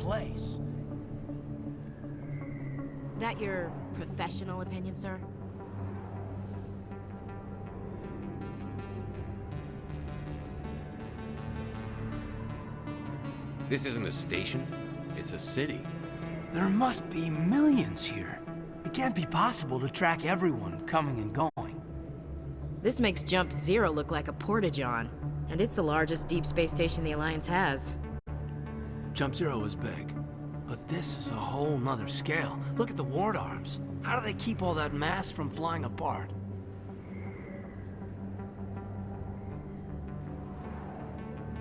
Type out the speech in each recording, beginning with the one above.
place. That your professional opinion, sir? This isn't a station, it's a city. There must be millions here. It can't be possible to track everyone coming and going. This makes Jump Zero look like a porta-john, and it's the largest deep space station the Alliance has. Jump Zero is big, but this is a whole nother scale. Look at the ward arms. How do they keep all that mass from flying apart?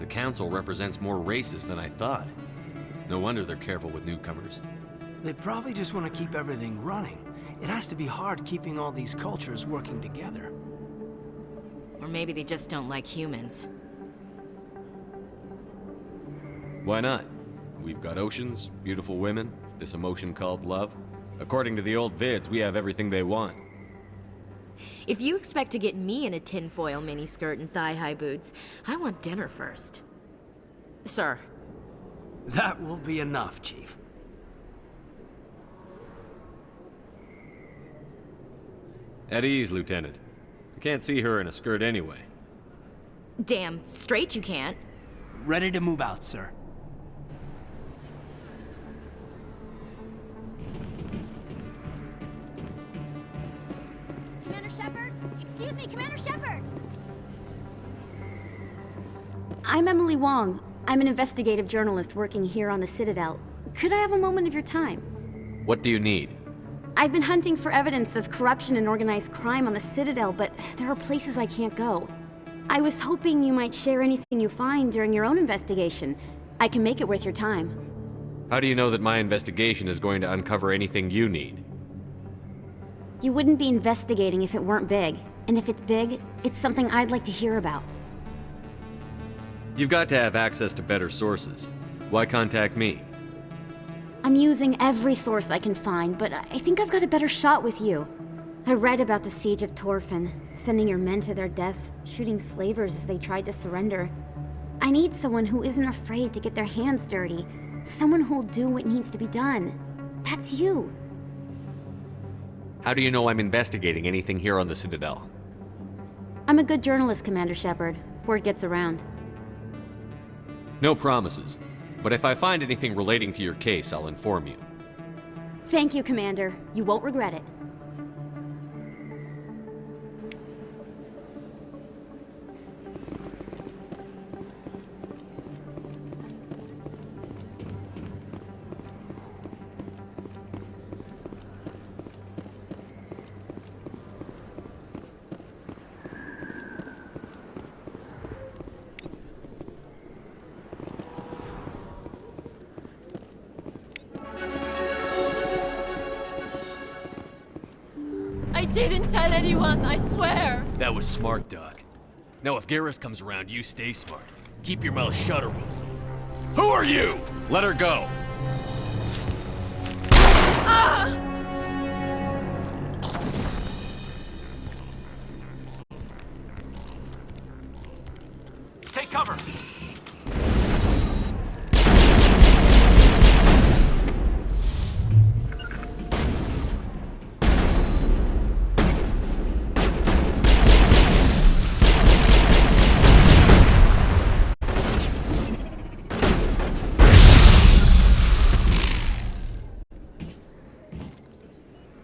The Council represents more races than I thought. No wonder they're careful with newcomers. They probably just want to keep everything running. It has to be hard keeping all these cultures working together. Or maybe they just don't like humans. Why not? We've got oceans, beautiful women, this emotion called love. According to the old vids, we have everything they want. If you expect to get me in a tinfoil miniskirt and thigh-high boots, I want dinner first. Sir. That will be enough, Chief. At ease, Lieutenant. I can't see her in a skirt anyway. Damn straight you can't. Ready to move out, sir. Commander Shepard? Excuse me, Commander Shepard! I'm Emily Wong. I'm an investigative journalist working here on the Citadel. Could I have a moment of your time? What do you need? I've been hunting for evidence of corruption and organized crime on the Citadel, but there are places I can't go. I was hoping you might share anything you find during your own investigation. I can make it worth your time. How do you know that my investigation is going to uncover anything you need? You wouldn't be investigating if it weren't big. And if it's big, it's something I'd like to hear about. You've got to have access to better sources. Why contact me? I'm using every source I can find, but I think I've got a better shot with you. I read about the siege of Torfin, sending your men to their deaths, shooting slavers as they tried to surrender. I need someone who isn't afraid to get their hands dirty. Someone who'll do what needs to be done. That's you. How do you know I'm investigating anything here on the Citadel? I'm a good journalist, Commander Shepard. Word gets around. No promises. But if I find anything relating to your case, I'll inform you. Thank you, Commander. You won't regret it. I didn't tell anyone, I swear! That was smart, Doc. Now if Garrus comes around, you stay smart. Keep your mouth shut or we'll... Who are you? Let her go! Ah! Take cover!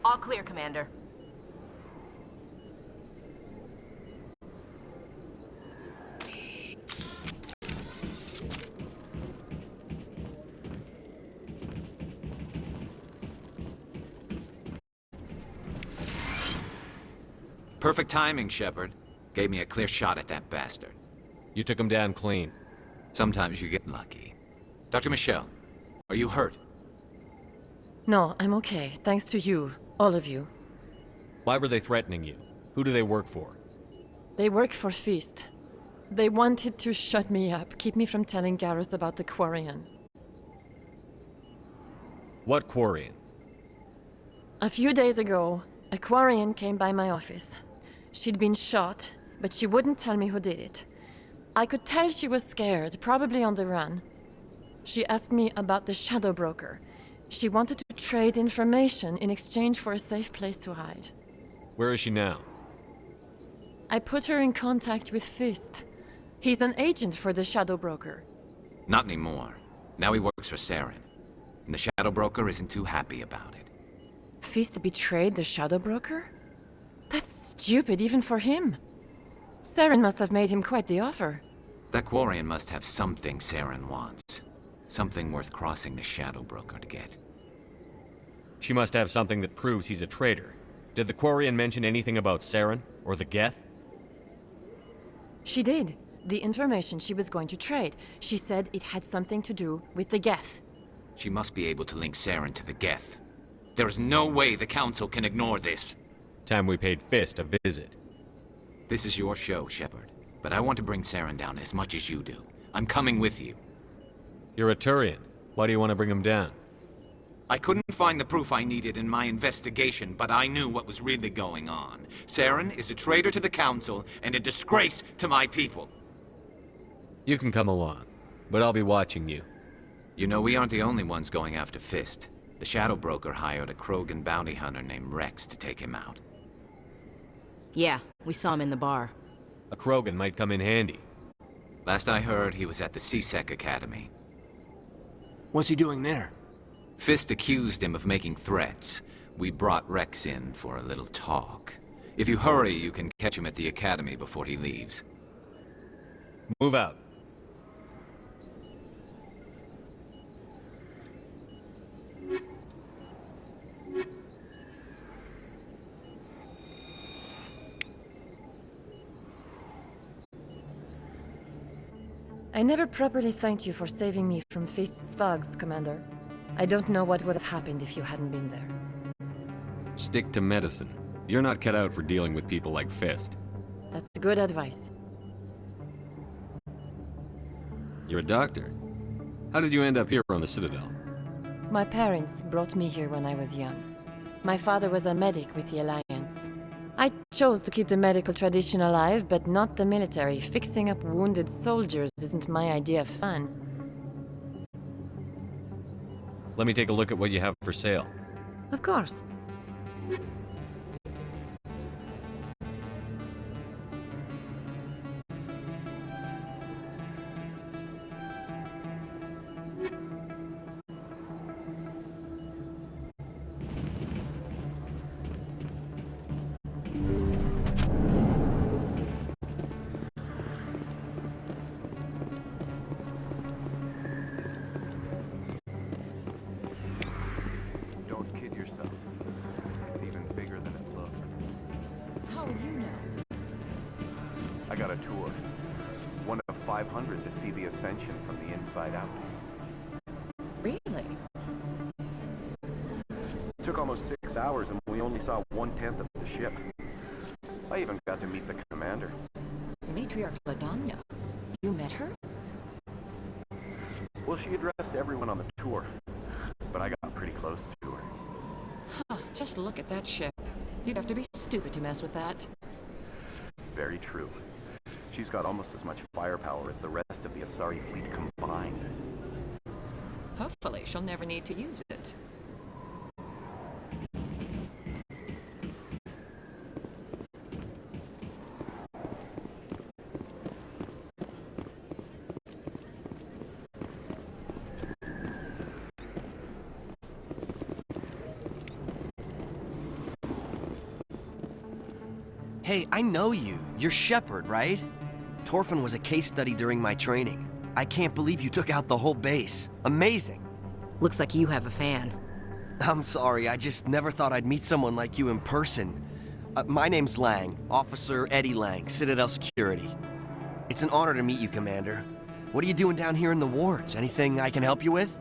All clear, Commander. Perfect timing, Shepard. Gave me a clear shot at that bastard. You took him down clean. Sometimes you get lucky. Dr. Michelle, are you hurt? No, I'm okay, thanks to you, all of you. Why were they threatening you? Who do they work for? They work for Feast. They wanted to shut me up, keep me from telling Garrus about the Quarian. What Quarian? A few days ago, a Quarian came by my office. She'd been shot, but she wouldn't tell me who did it. I could tell she was scared, probably on the run. She asked me about the Shadow Broker. She wanted to trade information in exchange for a safe place to hide. Where is she now? I put her in contact with Fist. He's an agent for the Shadow Broker. Not anymore. Now he works for Saren. And the Shadow Broker isn't too happy about it. Fist betrayed the Shadow Broker? That's stupid even for him. Saren must have made him quite the offer. That Quarian must have something Saren wants. Something worth crossing the Shadow Broker to get. She must have something that proves he's a traitor. Did the Quarian mention anything about Saren or the Geth? She did. The information she was going to trade. She said it had something to do with the Geth. She must be able to link Saren to the Geth. There is no way the Council can ignore this. Time we paid Fist a visit. This is your show, Shepard. But I want to bring Saren down as much as you do. I'm coming with you. You're a Turian. Why do you want to bring him down? I couldn't find the proof I needed in my investigation, but I knew what was really going on. Saren is a traitor to the Council and a disgrace to my people. You can come along, but I'll be watching you. You know, we aren't the only ones going after Fist. The Shadow Broker hired a Krogan bounty hunter named Rex to take him out. Yeah, we saw him in the bar. A Krogan might come in handy. Last I heard, he was at the C-Sec Academy. What's he doing there? Fist accused him of making threats. We brought Rex in for a little talk. If you hurry, you can catch him at the Academy before he leaves. Move out. I never properly thanked you for saving me from Fist's thugs, Commander. I don't know what would have happened if you hadn't been there. Stick to medicine. You're not cut out for dealing with people like Fist. That's good advice. You're a doctor. How did you end up here on the Citadel? My parents brought me here when I was young. My father was a medic with the Alliance. I chose to keep the medical tradition alive, but not the military. Fixing up wounded soldiers isn't my idea of fun. Let me take a look at what you have for sale. Of course. Don't kid yourself. It's even bigger than it looks. How would you know? I got a tour. One of 500 to see the Ascension from the inside out. Really? Took almost 6 hours and we only saw 1/10 of the ship. I even got to meet the commander. Matriarch Ladanya. You met her? Well, she addressed everyone on the tour, but I got pretty close to her. Huh, just look at that ship. You'd have to be stupid to mess with that. Very true. She's got almost as much firepower as the rest of the Asari fleet combined. Hopefully, she'll never need to use it. Hey, I know you. You're Shepard, right? Torfin was a case study during my training. I can't believe you took out the whole base. Amazing. Looks like you have a fan. I'm sorry, I just never thought I'd meet someone like you in person. My name's Lang, Officer Eddie Lang, Citadel Security. It's an honor to meet you, Commander. What are you doing down here in the wards? Anything I can help you with?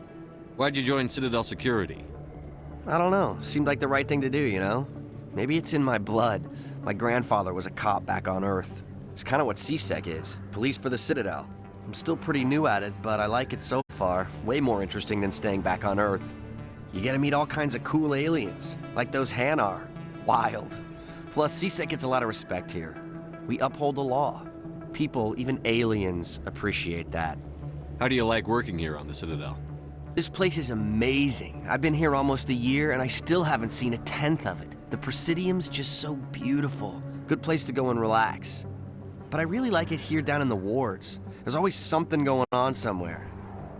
Why'd you join Citadel Security? I don't know. Seemed like the right thing to do, you know? Maybe it's in my blood. My grandfather was a cop back on Earth. It's kind of what C-Sec is. Police for the Citadel. I'm still pretty new at it, but I like it so far. Way more interesting than staying back on Earth. You get to meet all kinds of cool aliens, like those Hanar. Wild. Plus, C-Sec gets a lot of respect here. We uphold the law. People, even aliens, appreciate that. How do you like working here on the Citadel? This place is amazing. I've been here almost a year and I still haven't seen a tenth of it. The Presidium's just so beautiful. Good place to go and relax. But I really like it here down in the wards. There's always something going on somewhere.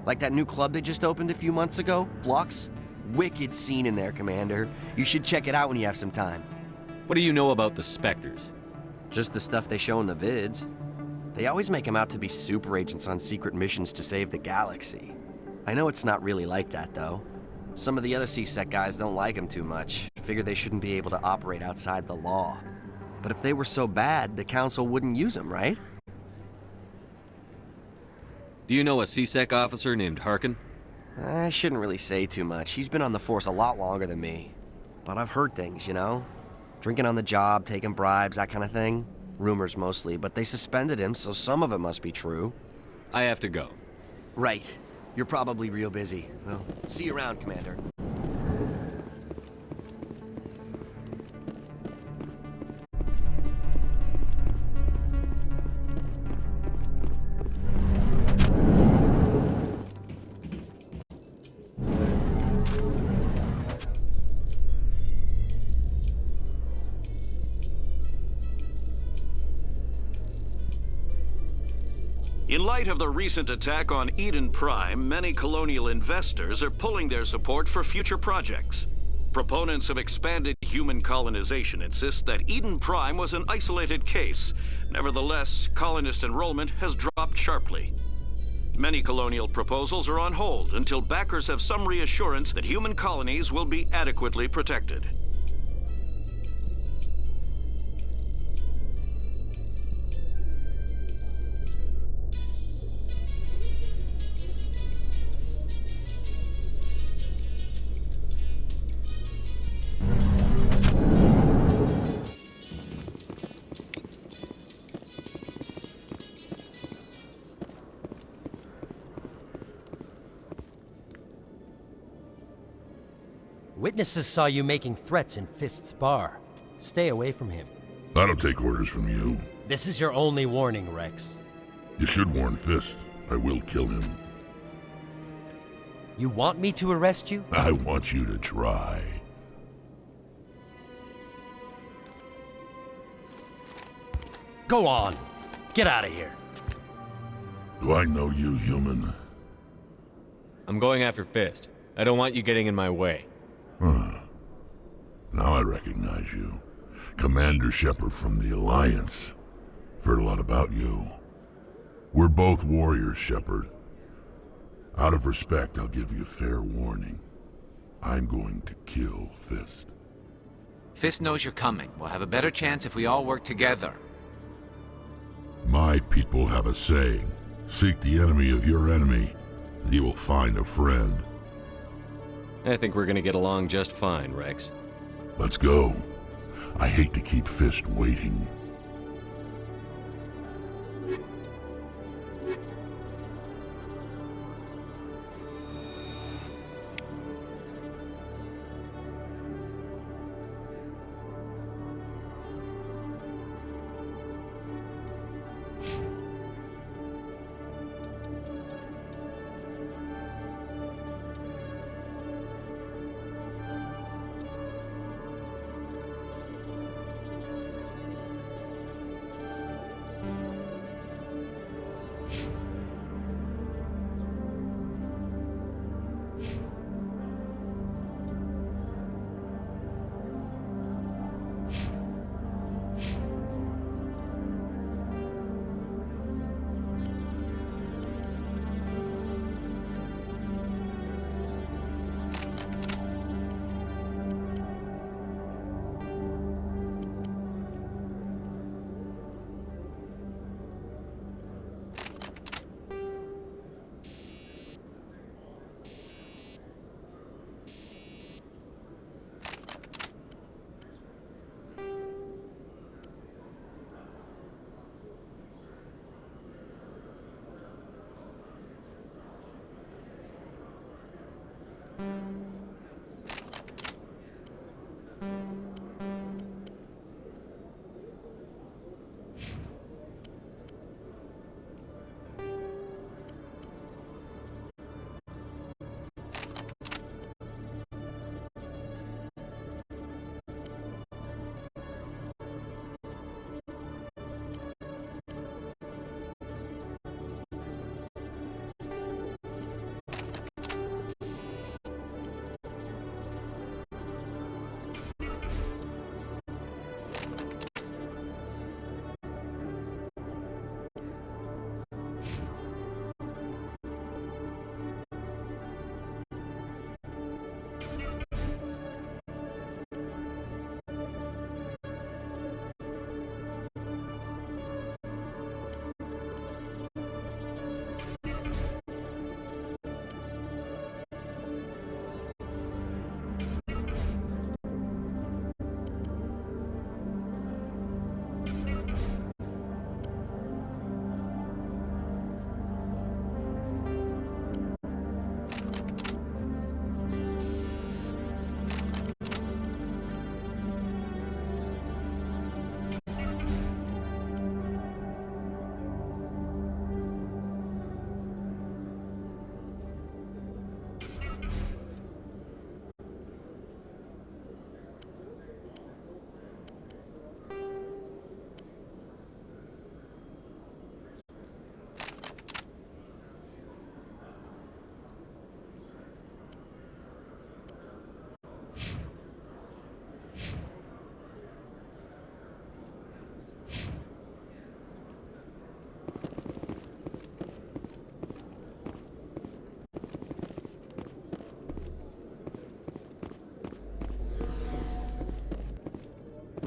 Like that new club they just opened a few months ago, Flux. Wicked scene in there, Commander. You should check it out when you have some time. What do you know about the Spectres? Just the stuff they show in the vids. They always make them out to be super agents on secret missions to save the galaxy. I know it's not really like that, though. Some of the other C-Sec guys don't like them too much. Figure they shouldn't be able to operate outside the law. But if they were so bad, the Council wouldn't use them, right? Do you know a C-Sec officer named Harkin? I shouldn't really say too much. He's been on the force a lot longer than me. But I've heard things, you know? Drinking on the job, taking bribes, that kind of thing. Rumors mostly, but they suspended him, so some of it must be true. I have to go. Right. You're probably real busy. Well, see you around, Commander. In light of the recent attack on Eden Prime, many colonial investors are pulling their support for future projects. Proponents of expanded human colonization insist that Eden Prime was an isolated case. Nevertheless, colonist enrollment has dropped sharply. Many colonial proposals are on hold until backers have some reassurance that human colonies will be adequately protected. Witnesses saw you making threats in Fist's bar. Stay away from him. I don't take orders from you. This is your only warning, Rex. You should warn Fist. I will kill him. You want me to arrest you? I want you to try. Go on. Get out of here. Do I know you, human? I'm going after Fist. I don't want you getting in my way. Huh. Now I recognize you. Commander Shepard from the Alliance. Heard a lot about you. We're both warriors, Shepard. Out of respect, I'll give you fair warning. I'm going to kill Fist. Fist knows you're coming. We'll have a better chance if we all work together. My people have a saying. Seek the enemy of your enemy, and you will find a friend. I think we're gonna get along just fine, Rex. Let's go. I hate to keep Fist waiting.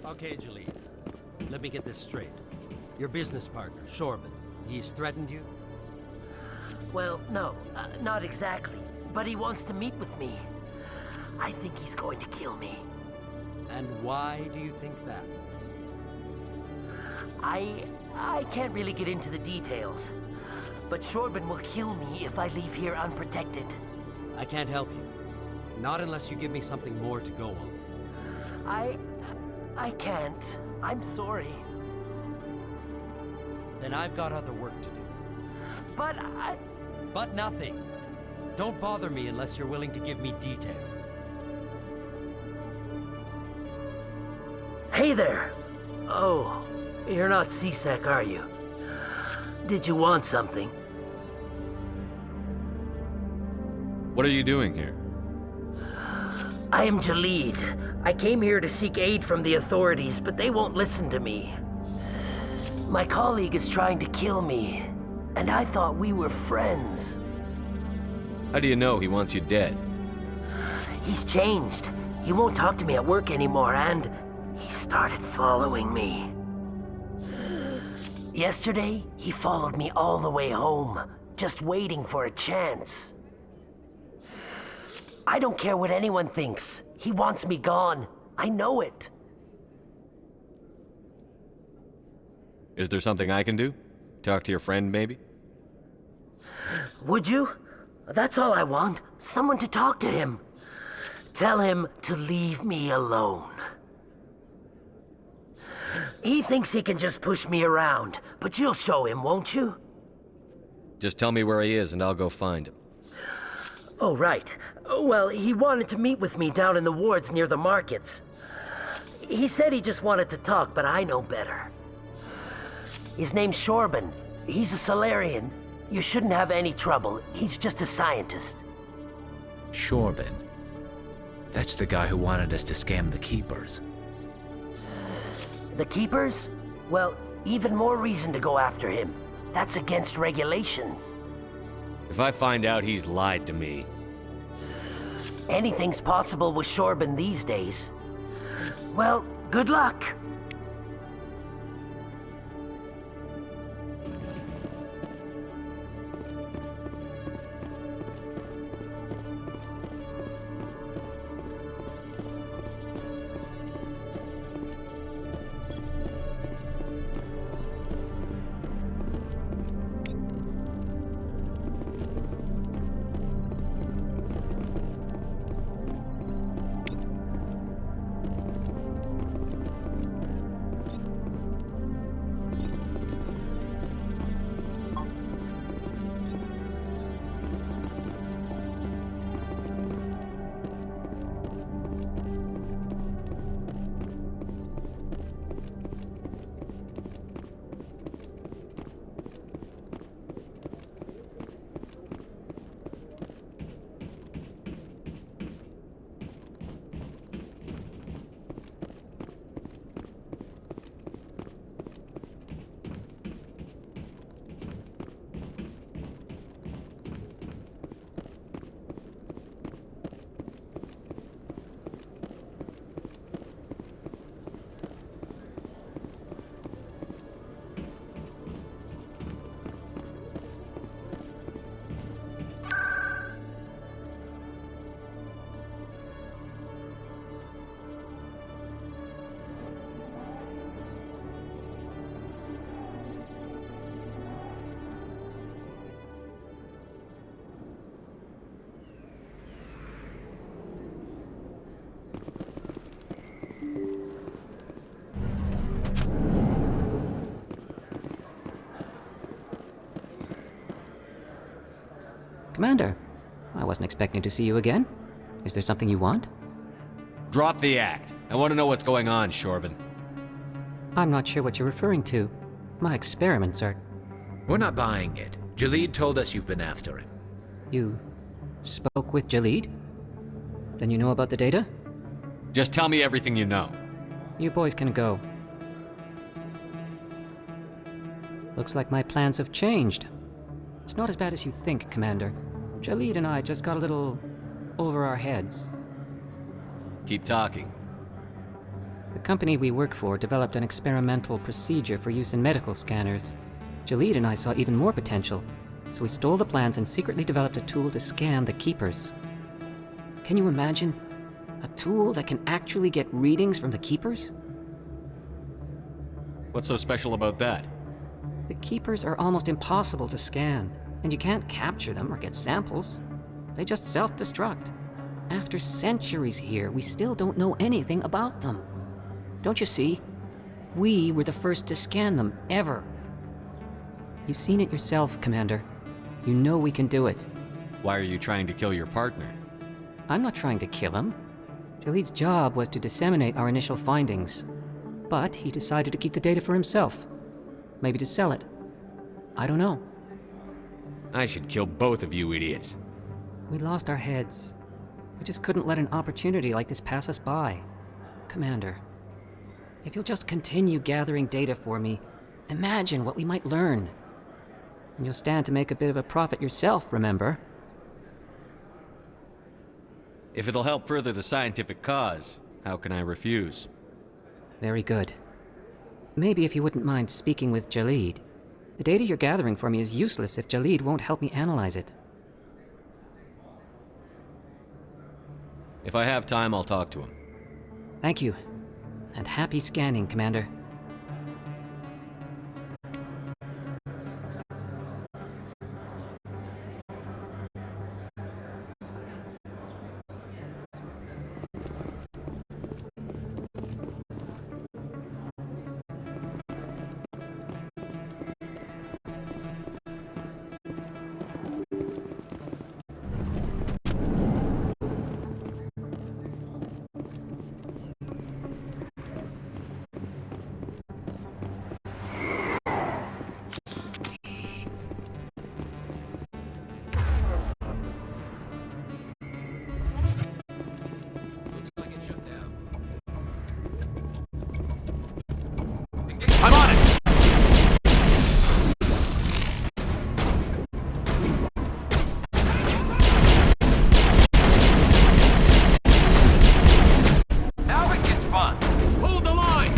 Okay, Jalid. Let me get this straight. Your business partner, Shorban, he's threatened you? Well, no, not exactly. But he wants to meet with me. I think he's going to kill me. And why do you think that? I can't really get into the details. But Shorban will kill me if I leave here unprotected. I can't help you. Not unless you give me something more to go on. I can't. I'm sorry. Then I've got other work to do. But But nothing. Don't bother me unless you're willing to give me details. Hey there! Oh, you're not C-Sec, are you? Did you want something? What are you doing here? I am Jalid. I came here to seek aid from the authorities, but they won't listen to me. My colleague is trying to kill me, and I thought we were friends. How do you know he wants you dead? He's changed. He won't talk to me at work anymore, and he started following me. Yesterday, he followed me all the way home, just waiting for a chance. I don't care what anyone thinks. He wants me gone. I know it. Is there something I can do? Talk to your friend, maybe? Would you? That's all I want. Someone to talk to him. Tell him to leave me alone. He thinks he can just push me around, but you'll show him, won't you? Just tell me where he is and I'll go find him. Oh, right. Well, he wanted to meet with me down in the wards near the markets. He said he just wanted to talk, but I know better. His name's Shorban. He's a Solarian. You shouldn't have any trouble. He's just a scientist. Shorban. That's the guy who wanted us to scam the Keepers. The Keepers? Well, even more reason to go after him. That's against regulations. If I find out he's lied to me... Anything's possible with Shorban these days. Well, good luck. Commander, I wasn't expecting to see you again. Is there something you want? Drop the act. I want to know what's going on, Shorban. I'm not sure what you're referring to. My experiments are... We're not buying it. Jalid told us you've been after him. You spoke with Jalid? Then you know about the data? Just tell me everything you know. You boys can go. Looks like my plans have changed. It's not as bad as you think, Commander. Jalid and I just got a little over our heads. Keep talking. The company we work for developed an experimental procedure for use in medical scanners. Jalid and I saw even more potential, so we stole the plans and secretly developed a tool to scan the Keepers. Can you imagine? A tool that can actually get readings from the Keepers? What's so special about that? The Keepers are almost impossible to scan, and you can't capture them or get samples. They just self-destruct. After centuries here, we still don't know anything about them. Don't you see? We were the first to scan them, ever. You've seen it yourself, Commander. You know we can do it. Why are you trying to kill your partner? I'm not trying to kill him. Jalid's job was to disseminate our initial findings. But he decided to keep the data for himself. Maybe to sell it. I don't know. I should kill both of you idiots. We lost our heads. We just couldn't let an opportunity like this pass us by. Commander, if you'll just continue gathering data for me, imagine what we might learn. And you'll stand to make a bit of a profit yourself, remember? If it'll help further the scientific cause, how can I refuse? Very good. Maybe if you wouldn't mind speaking with Jalid. The data you're gathering for me is useless if Jalid won't help me analyze it. If I have time, I'll talk to him. Thank you. And happy scanning, Commander. I'm on it! Now it gets fun! Hold the line!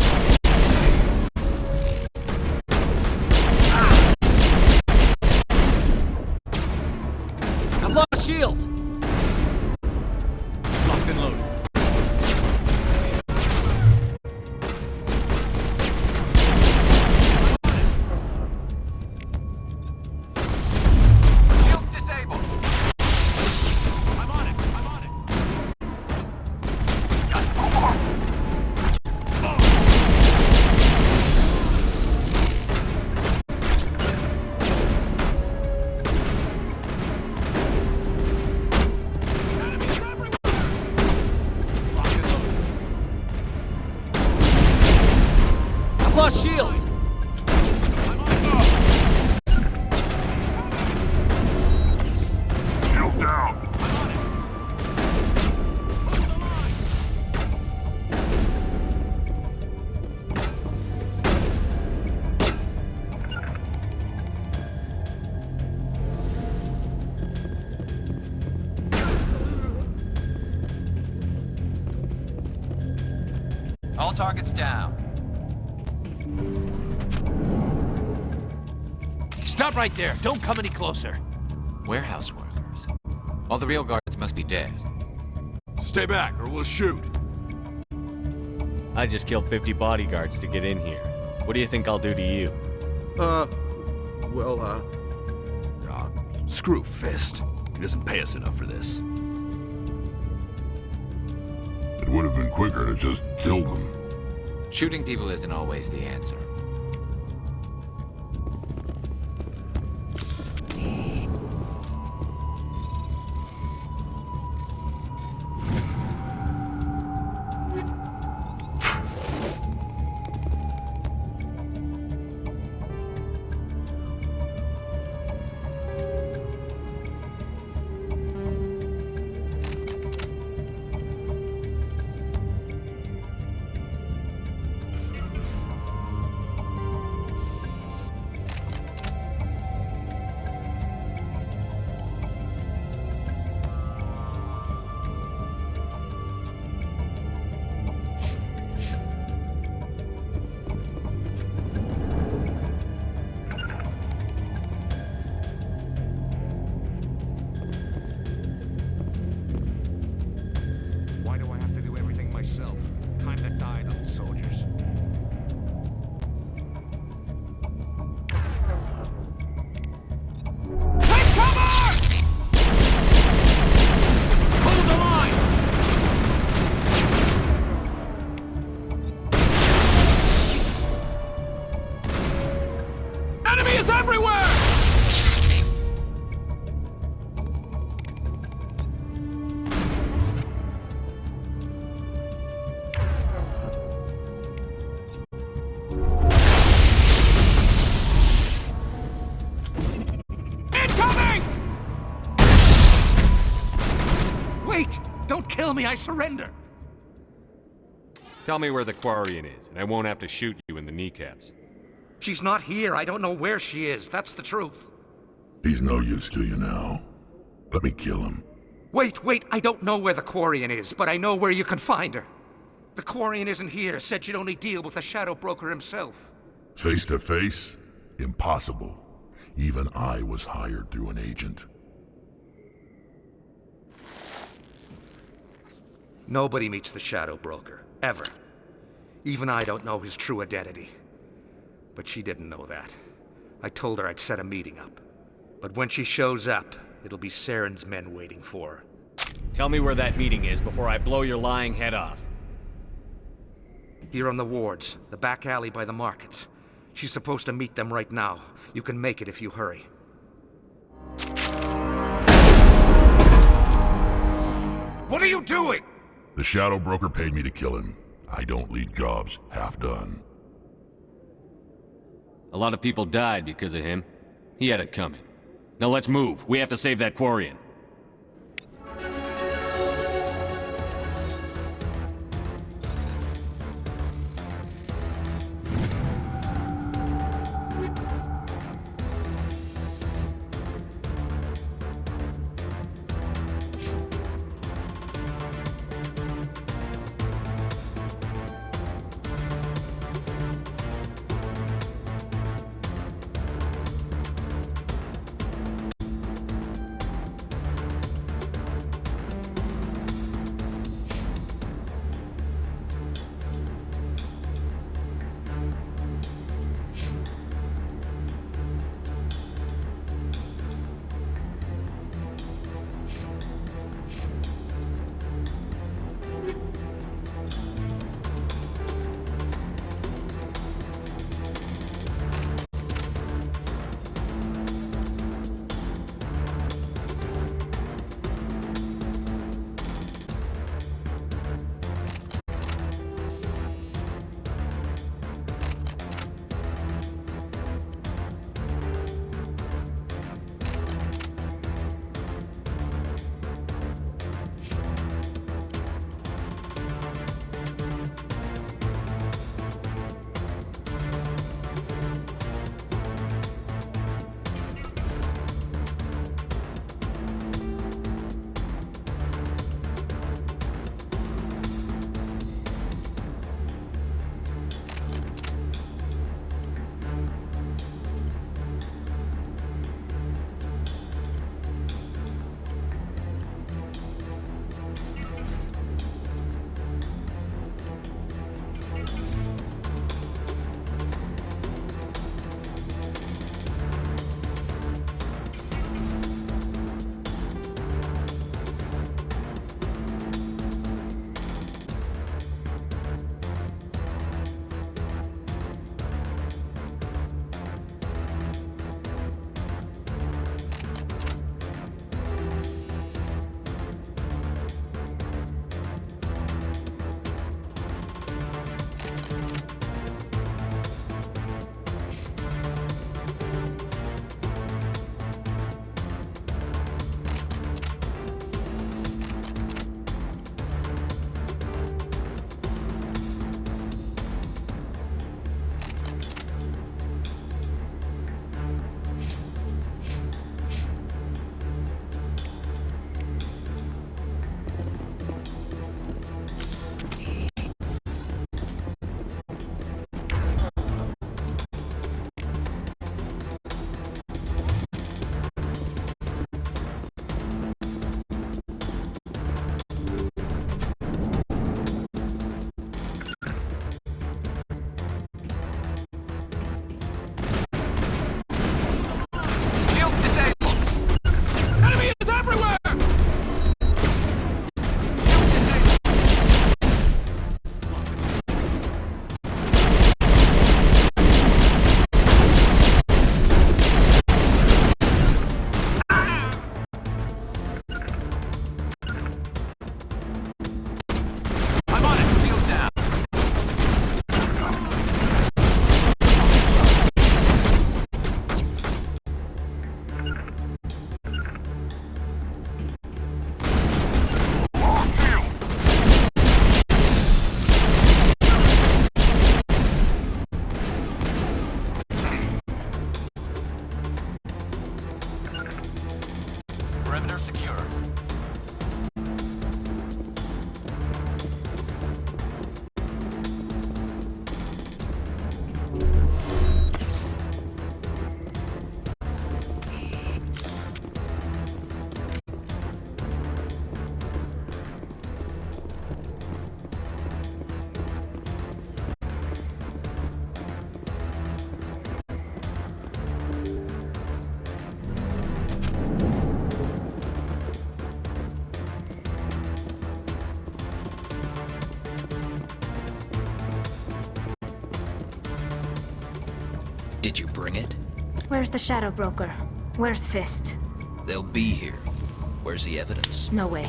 I've lost shields! Locked and loaded. Lost shields! Shield down! All targets down. Stop right there! Don't come any closer! Warehouse workers. All the real guards must be dead. Stay back or we'll shoot. I just killed 50 bodyguards to get in here. What do you think I'll do to you? Screw Fist. He doesn't pay us enough for this. It would have been quicker to just kill them. Shooting people isn't always the answer. myself. Kinda died on soldiers. Take cover! Hold the line! Enemy is everywhere! Incoming! Wait! Don't kill me, I surrender! Tell me where the Quarian is, and I won't have to shoot you in the kneecaps. She's not here. I don't know where she is. That's the truth. He's no use to you now. Let me kill him. Wait. I don't know where the Quarian is, but I know where you can find her. The Quarian isn't here. Said she'd only deal with the Shadow Broker himself. Face to face? Impossible. Even I was hired through an agent. Nobody meets the Shadow Broker. Ever. Even I don't know his true identity. But she didn't know that. I told her I'd set a meeting up. But when she shows up, it'll be Saren's men waiting for her. Tell me where that meeting is before I blow your lying head off. Here on the wards, the back alley by the markets. She's supposed to meet them right now. You can make it if you hurry. What are you doing? The Shadow Broker paid me to kill him. I don't leave jobs half done. A lot of people died because of him. He had it coming. Now let's move. We have to save that Quarian. Did you bring it? Where's the Shadow Broker? Where's Fist? They'll be here. Where's the evidence? No way.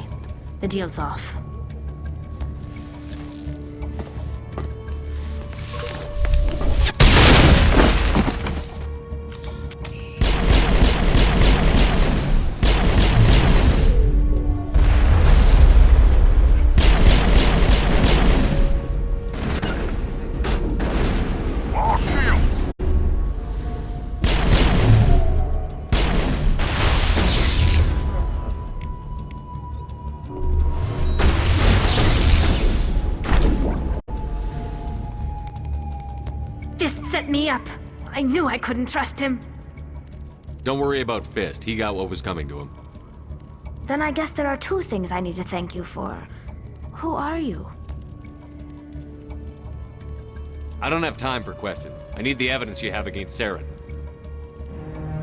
The deal's off. Fist set me up. I knew I couldn't trust him. Don't worry about Fist. He got what was coming to him. Then I guess there are two things I need to thank you for. Who are you? I don't have time for questions. I need the evidence you have against Saren.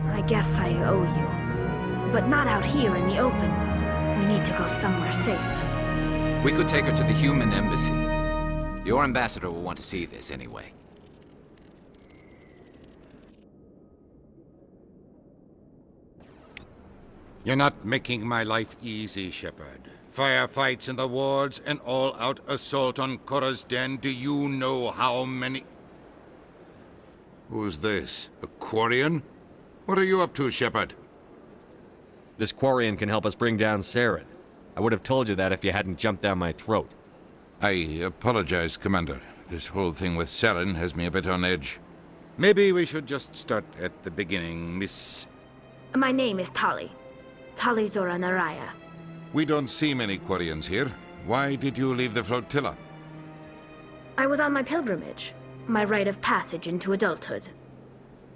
I guess I owe you. But not out here in the open. We need to go somewhere safe. We could take her to the human embassy. Your ambassador will want to see this anyway. You're not making my life easy, Shepard. Firefights in the wards, an all-out assault on Korra's den. Do you know how many... Who's this? A Quarian? What are you up to, Shepard? This Quarian can help us bring down Saren. I would have told you that if you hadn't jumped down my throat. I apologize, Commander. This whole thing with Saren has me a bit on edge. Maybe we should just start at the beginning, Miss... My name is Tali. Tali Zora Naraya. We don't see many Quarians here. Why did you leave the flotilla? I was on my pilgrimage. My rite of passage into adulthood.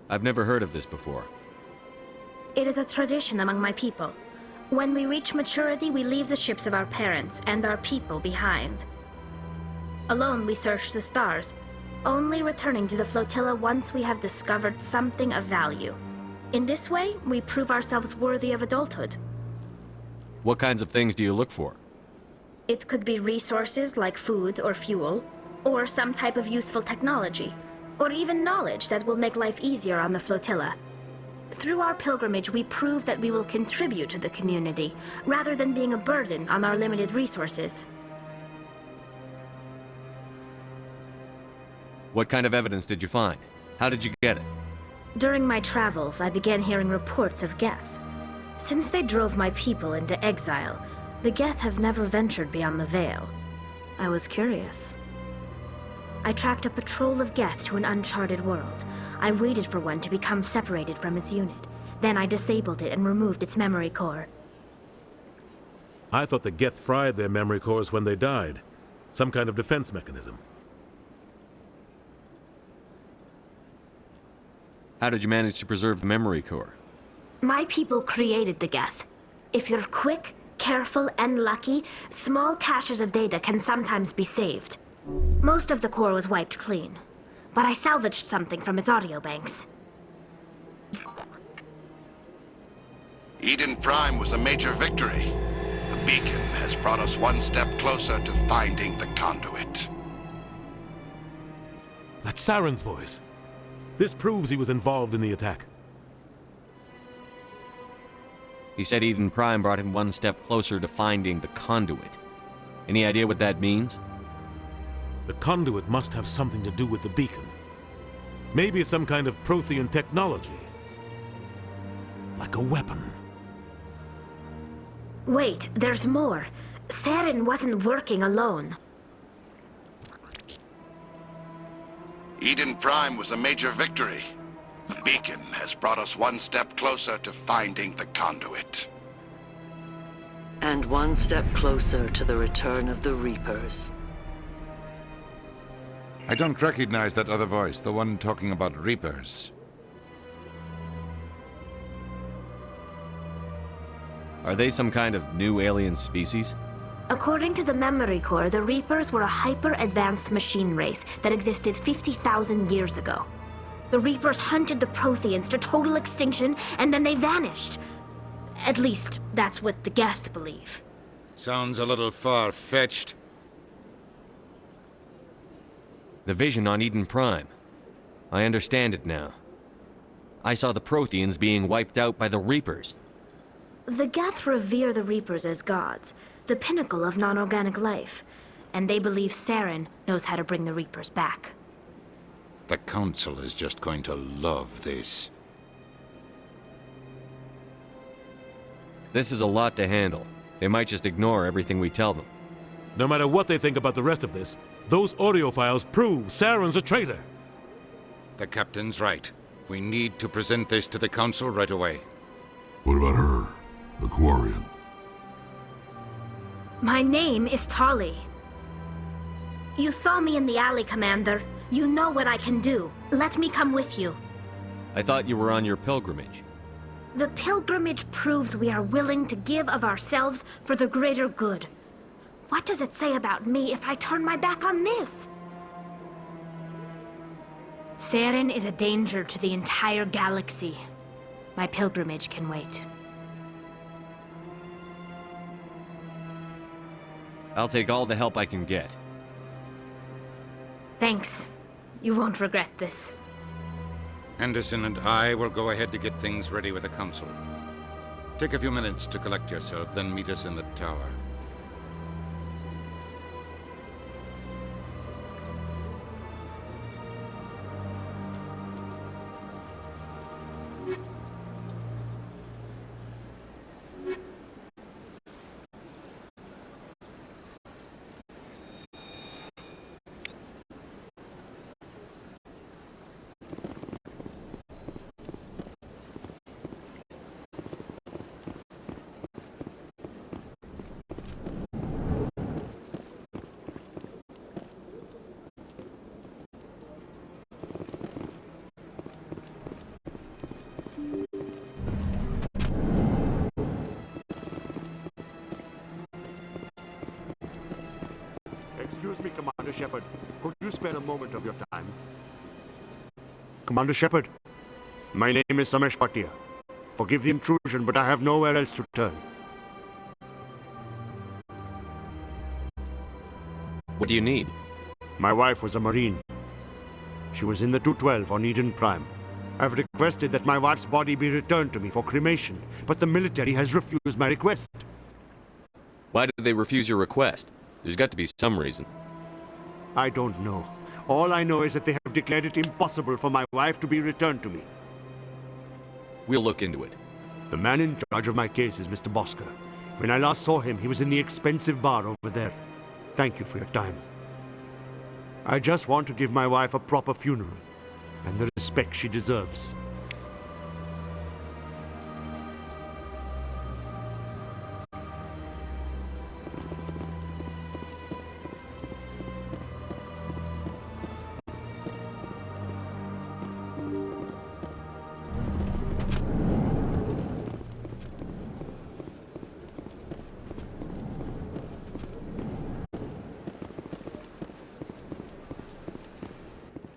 I've never heard of this before. It is a tradition among my people. When we reach maturity, we leave the ships of our parents and our people behind. Alone, we search the stars, only returning to the flotilla once we have discovered something of value. In this way, we prove ourselves worthy of adulthood. What kinds of things do you look for? It could be resources like food or fuel, or some type of useful technology, or even knowledge that will make life easier on the flotilla. Through our pilgrimage, we prove that we will contribute to the community, rather than being a burden on our limited resources. What kind of evidence did you find? How did you get it? During my travels, I began hearing reports of Geth. Since they drove my people into exile, the Geth have never ventured beyond the Veil. I was curious. I tracked a patrol of Geth to an uncharted world. I waited for one to become separated from its unit. Then I disabled it and removed its memory core. I thought the Geth fried their memory cores when they died. Some kind of defense mechanism. How did you manage to preserve the memory core? My people created the Geth. If you're quick, careful, and lucky, small caches of data can sometimes be saved. Most of the core was wiped clean, but I salvaged something from its audio banks. Eden Prime was a major victory. The beacon has brought us one step closer to finding the conduit. That's Saren's voice. This proves he was involved in the attack. He said Eden Prime brought him one step closer to finding the conduit. Any idea what that means? The conduit must have something to do with the beacon. Maybe it's some kind of Prothean technology. Like a weapon. Wait, there's more. Saren wasn't working alone. Eden Prime was a major victory. The beacon has brought us one step closer to finding the conduit. And one step closer to the return of the Reapers. I don't recognize that other voice, the one talking about Reapers. Are they some kind of new alien species? According to the memory core, the Reapers were a hyper-advanced machine race that existed 50,000 years ago. The Reapers hunted the Protheans to total extinction, and then they vanished. At least, that's what the Geth believe. Sounds a little far-fetched. The vision on Eden Prime. I understand it now. I saw the Protheans being wiped out by the Reapers. The Geth revere the Reapers as gods, the pinnacle of non-organic life, and they believe Saren knows how to bring the Reapers back. The Council is just going to love this. This is a lot to handle. They might just ignore everything we tell them. No matter what they think about the rest of this, those audio files prove Saren's a traitor. The Captain's right. We need to present this to the Council right away. What about her, the Quarian? My name is Tali. You saw me in the alley, Commander. You know what I can do. Let me come with you. I thought you were on your pilgrimage. The pilgrimage proves we are willing to give of ourselves for the greater good. What does it say about me if I turn my back on this? Saren is a danger to the entire galaxy. My pilgrimage can wait. I'll take all the help I can get. Thanks. You won't regret this. Anderson and I will go ahead to get things ready with the Council. Take a few minutes to collect yourself, then meet us in the tower. Excuse me, Commander Shepard. Could you spare a moment of your time? Commander Shepard, my name is Samesh Bhatia. Forgive the intrusion, but I have nowhere else to turn. What do you need? My wife was a Marine. She was in the 212 on Eden Prime. I've requested that my wife's body be returned to me for cremation, but the military has refused my request. Why did they refuse your request? There's got to be some reason. I don't know. All I know is that they have declared it impossible for my wife to be returned to me. We'll look into it. The man in charge of my case is Mr. Bosker. When I last saw him, he was in the expensive bar over there. Thank you for your time. I just want to give my wife a proper funeral, and the respect she deserves.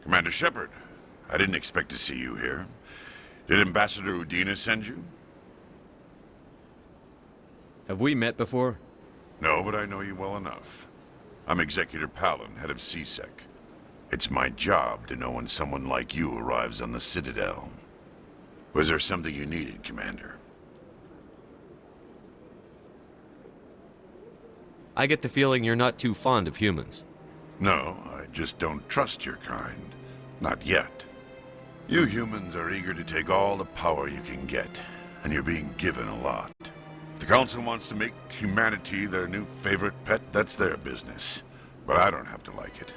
Commander Shepard, I didn't expect to see you here. Did Ambassador Udina send you? Have we met before? No, but I know you well enough. I'm Executor Palin, head of CSEC. It's my job to know when someone like you arrives on the Citadel. Was there something you needed, Commander? I get the feeling you're not too fond of humans. No, I just don't trust your kind. Not yet. You humans are eager to take all the power you can get, and you're being given a lot. If the Council wants to make humanity their new favorite pet, that's their business. But I don't have to like it.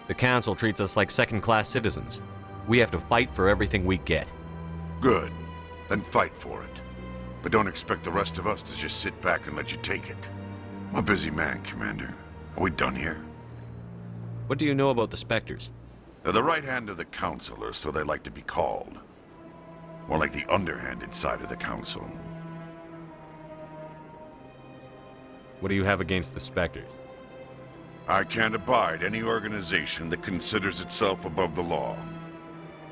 The Council treats us like second-class citizens. We have to fight for everything we get. Good. Then fight for it. But don't expect the rest of us to just sit back and let you take it. I'm a busy man, Commander. Are we done here? What do you know about the Spectres? They're the right hand of the Council, or so they like to be called. More like the underhanded side of the Council. What do you have against the Spectres? I can't abide any organization that considers itself above the law.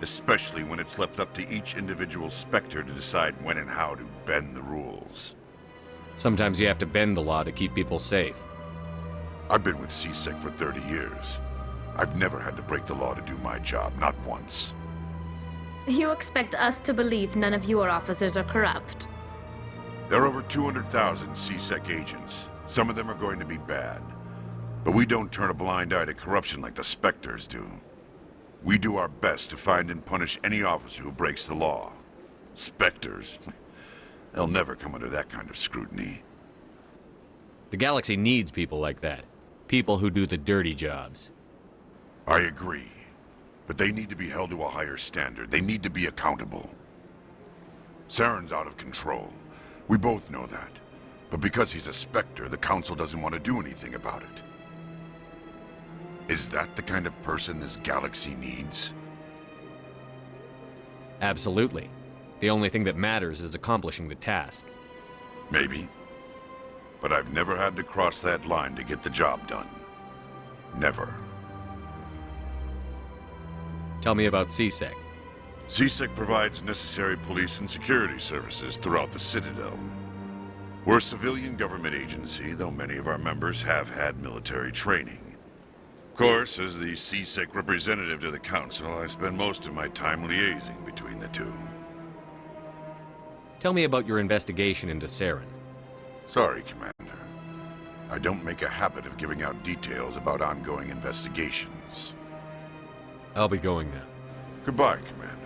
Especially when it's left up to each individual Spectre to decide when and how to bend the rules. Sometimes you have to bend the law to keep people safe. I've been with CSEC for 30 years. I've never had to break the law to do my job, not once. You expect us to believe none of your officers are corrupt? There are over 200,000 CSEC agents. Some of them are going to be bad. But we don't turn a blind eye to corruption like the Spectres do. We do our best to find and punish any officer who breaks the law. Spectres? They'll never come under that kind of scrutiny. The galaxy needs people like that. People who do the dirty jobs. I agree. But they need to be held to a higher standard. They need to be accountable. Saren's out of control. We both know that. But because he's a Spectre, the Council doesn't want to do anything about it. Is that the kind of person this galaxy needs? Absolutely. The only thing that matters is accomplishing the task. Maybe. But I've never had to cross that line to get the job done. Never. Tell me about CSEC. CSEC provides necessary police and security services throughout the Citadel. We're a civilian government agency, though many of our members have had military training. Of course, as the CSEC representative to the Council, I spend most of my time liaising between the two. Tell me about your investigation into Saren. Sorry, Commander. I don't make a habit of giving out details about ongoing investigations. I'll be going now. Goodbye, Commander.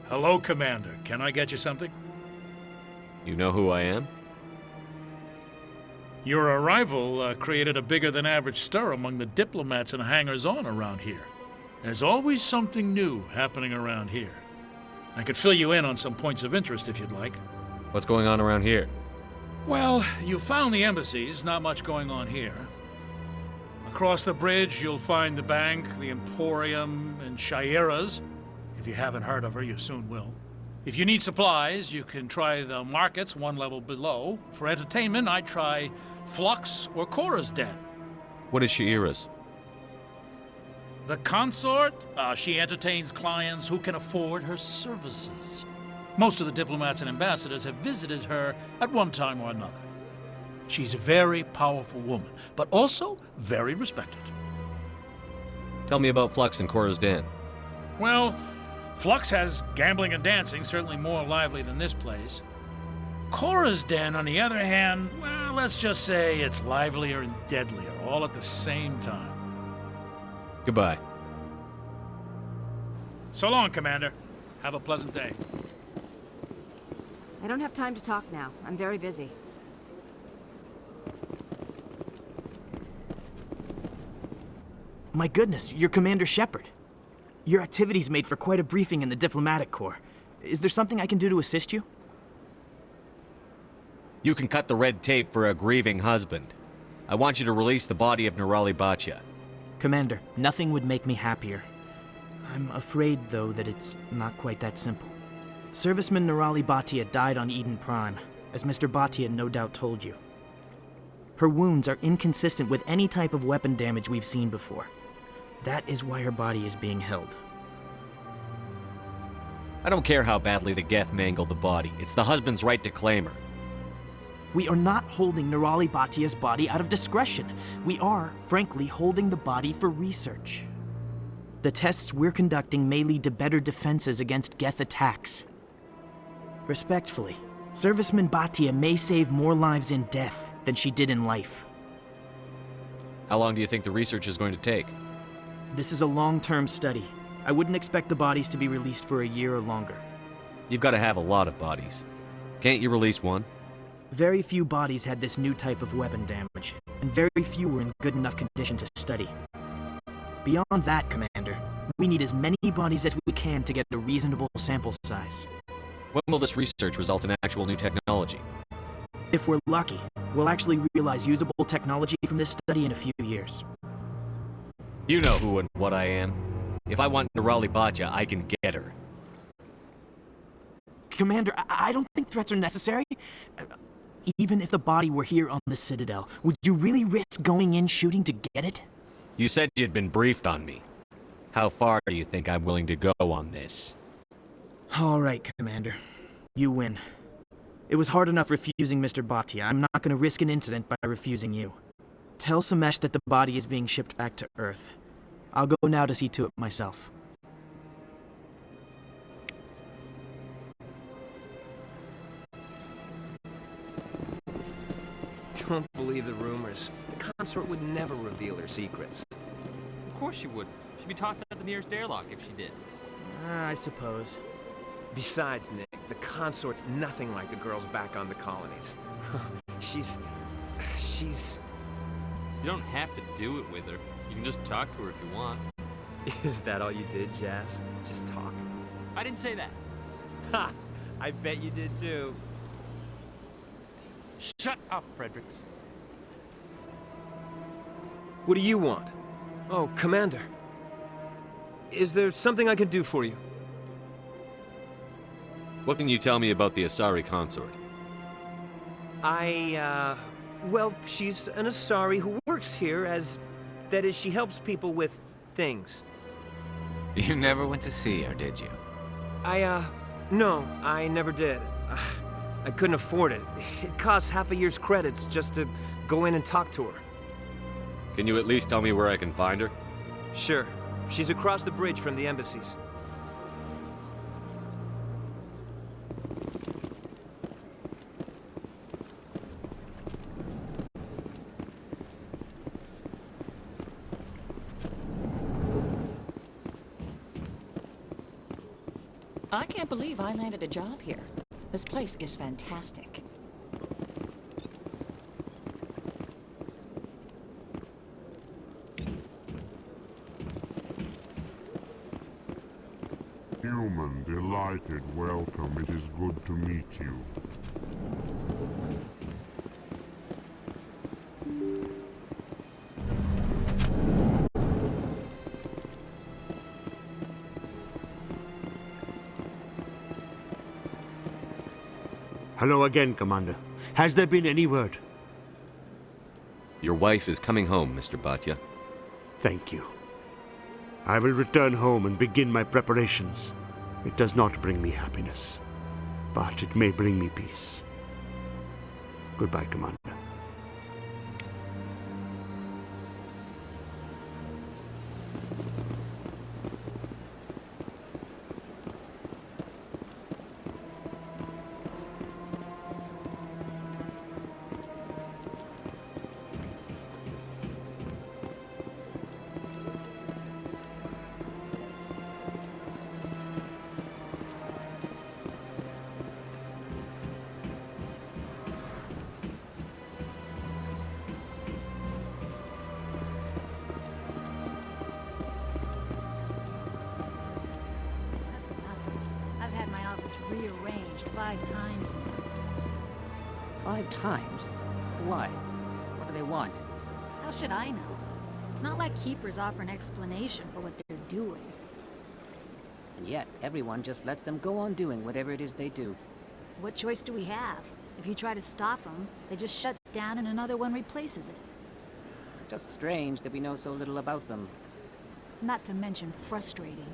Hello, Commander. Can I get you something? You know who I am? Your arrival created a bigger-than-average stir among the diplomats and hangers-on around here. There's always something new happening around here. I could fill you in on some points of interest if you'd like. What's going on around here? Well, you found the embassies, not much going on here. Across the bridge, you'll find the bank, the Emporium, and Shayera's. If you haven't heard of her, you soon will. If you need supplies, you can try the markets one level below. For entertainment, I'd try Flux or Cora's Den. What is Shayera's? The consort? She entertains clients who can afford her services. Most of the diplomats and ambassadors have visited her at one time or another. She's a very powerful woman, but also very respected. Tell me about Flux and Cora's Den. Well, Flux has gambling and dancing, certainly more lively than this place. Cora's Den, on the other hand, well, let's just say it's livelier and deadlier, all at the same time. Goodbye. So long, Commander. Have a pleasant day. I don't have time to talk now. I'm very busy. My goodness, you're Commander Shepard. Your activities made for quite a briefing in the Diplomatic Corps. Is there something I can do to assist you? You can cut the red tape for a grieving husband. I want you to release the body of Nirali Bhatia. Commander, nothing would make me happier. I'm afraid, though, that it's not quite that simple. Serviceman Nirali Bhatia died on Eden Prime, as Mr. Bhatia no doubt told you. Her wounds are inconsistent with any type of weapon damage we've seen before. That is why her body is being held. I don't care how badly the Geth mangled the body. It's the husband's right to claim her. We are not holding Nirali Bhatia's body out of discretion. We are, frankly, holding the body for research. The tests we're conducting may lead to better defenses against Geth attacks. Respectfully, Serviceman Bhatia may save more lives in death than she did in life. How long do you think the research is going to take? This is a long-term study. I wouldn't expect the bodies to be released for a year or longer. You've got to have a lot of bodies. Can't you release one? Very few bodies had this new type of weapon damage, and very few were in good enough condition to study. Beyond that, Commander, we need as many bodies as we can to get a reasonable sample size. When will this research result in actual new technology? If we're lucky, we'll actually realize usable technology from this study in a few years. You know who and what I am. If I want Nerali Bhatia, I can get her. Commander, I don't think threats are necessary. Even if the body were here on the Citadel, would you really risk going in shooting to get it? You said you'd been briefed on me. How far do you think I'm willing to go on this? All right, Commander. You win. It was hard enough refusing Mr. Bhatia. I'm not going to risk an incident by refusing you. Tell Samesh that the body is being shipped back to Earth. I'll go now to see to it myself. Don't believe the rumors. The consort would never reveal her secrets. Of course she wouldn't. She'd be tossed at the nearest airlock if she did. I suppose. Besides, Nick, the consort's nothing like the girls back on the colonies. She's... You don't have to do it with her. You can just talk to her if you want. Is that all you did, Jazz? Just talk? I didn't say that. Ha! I bet you did too. Shut up, Fredericks. What do you want? Oh, Commander. Is there something I can do for you? What can you tell me about the Asari consort? Well, she's an Asari who works here as... That is, she helps people with things. You never went to see her, did you? No, I never did. I couldn't afford it. It costs half a year's credits just to go in and talk to her. Can you at least tell me where I can find her? Sure. She's across the bridge from the embassies. I can't believe I landed a job here. This place is fantastic. Human, delighted, welcome. It is good to meet you. Hello again, Commander. Has there been any word? Your wife is coming home, Mr. Bhatia. Thank you. I will return home and begin my preparations. It does not bring me happiness, but it may bring me peace. Goodbye, Commander. Rearranged 5 times now. 5 times? Why? What do they want? How should I know? It's not like Keepers offer an explanation for what they're doing. And yet, everyone just lets them go on doing whatever it is they do. What choice do we have? If you try to stop them, they just shut down and another one replaces it. Just strange that we know so little about them. Not to mention frustrating.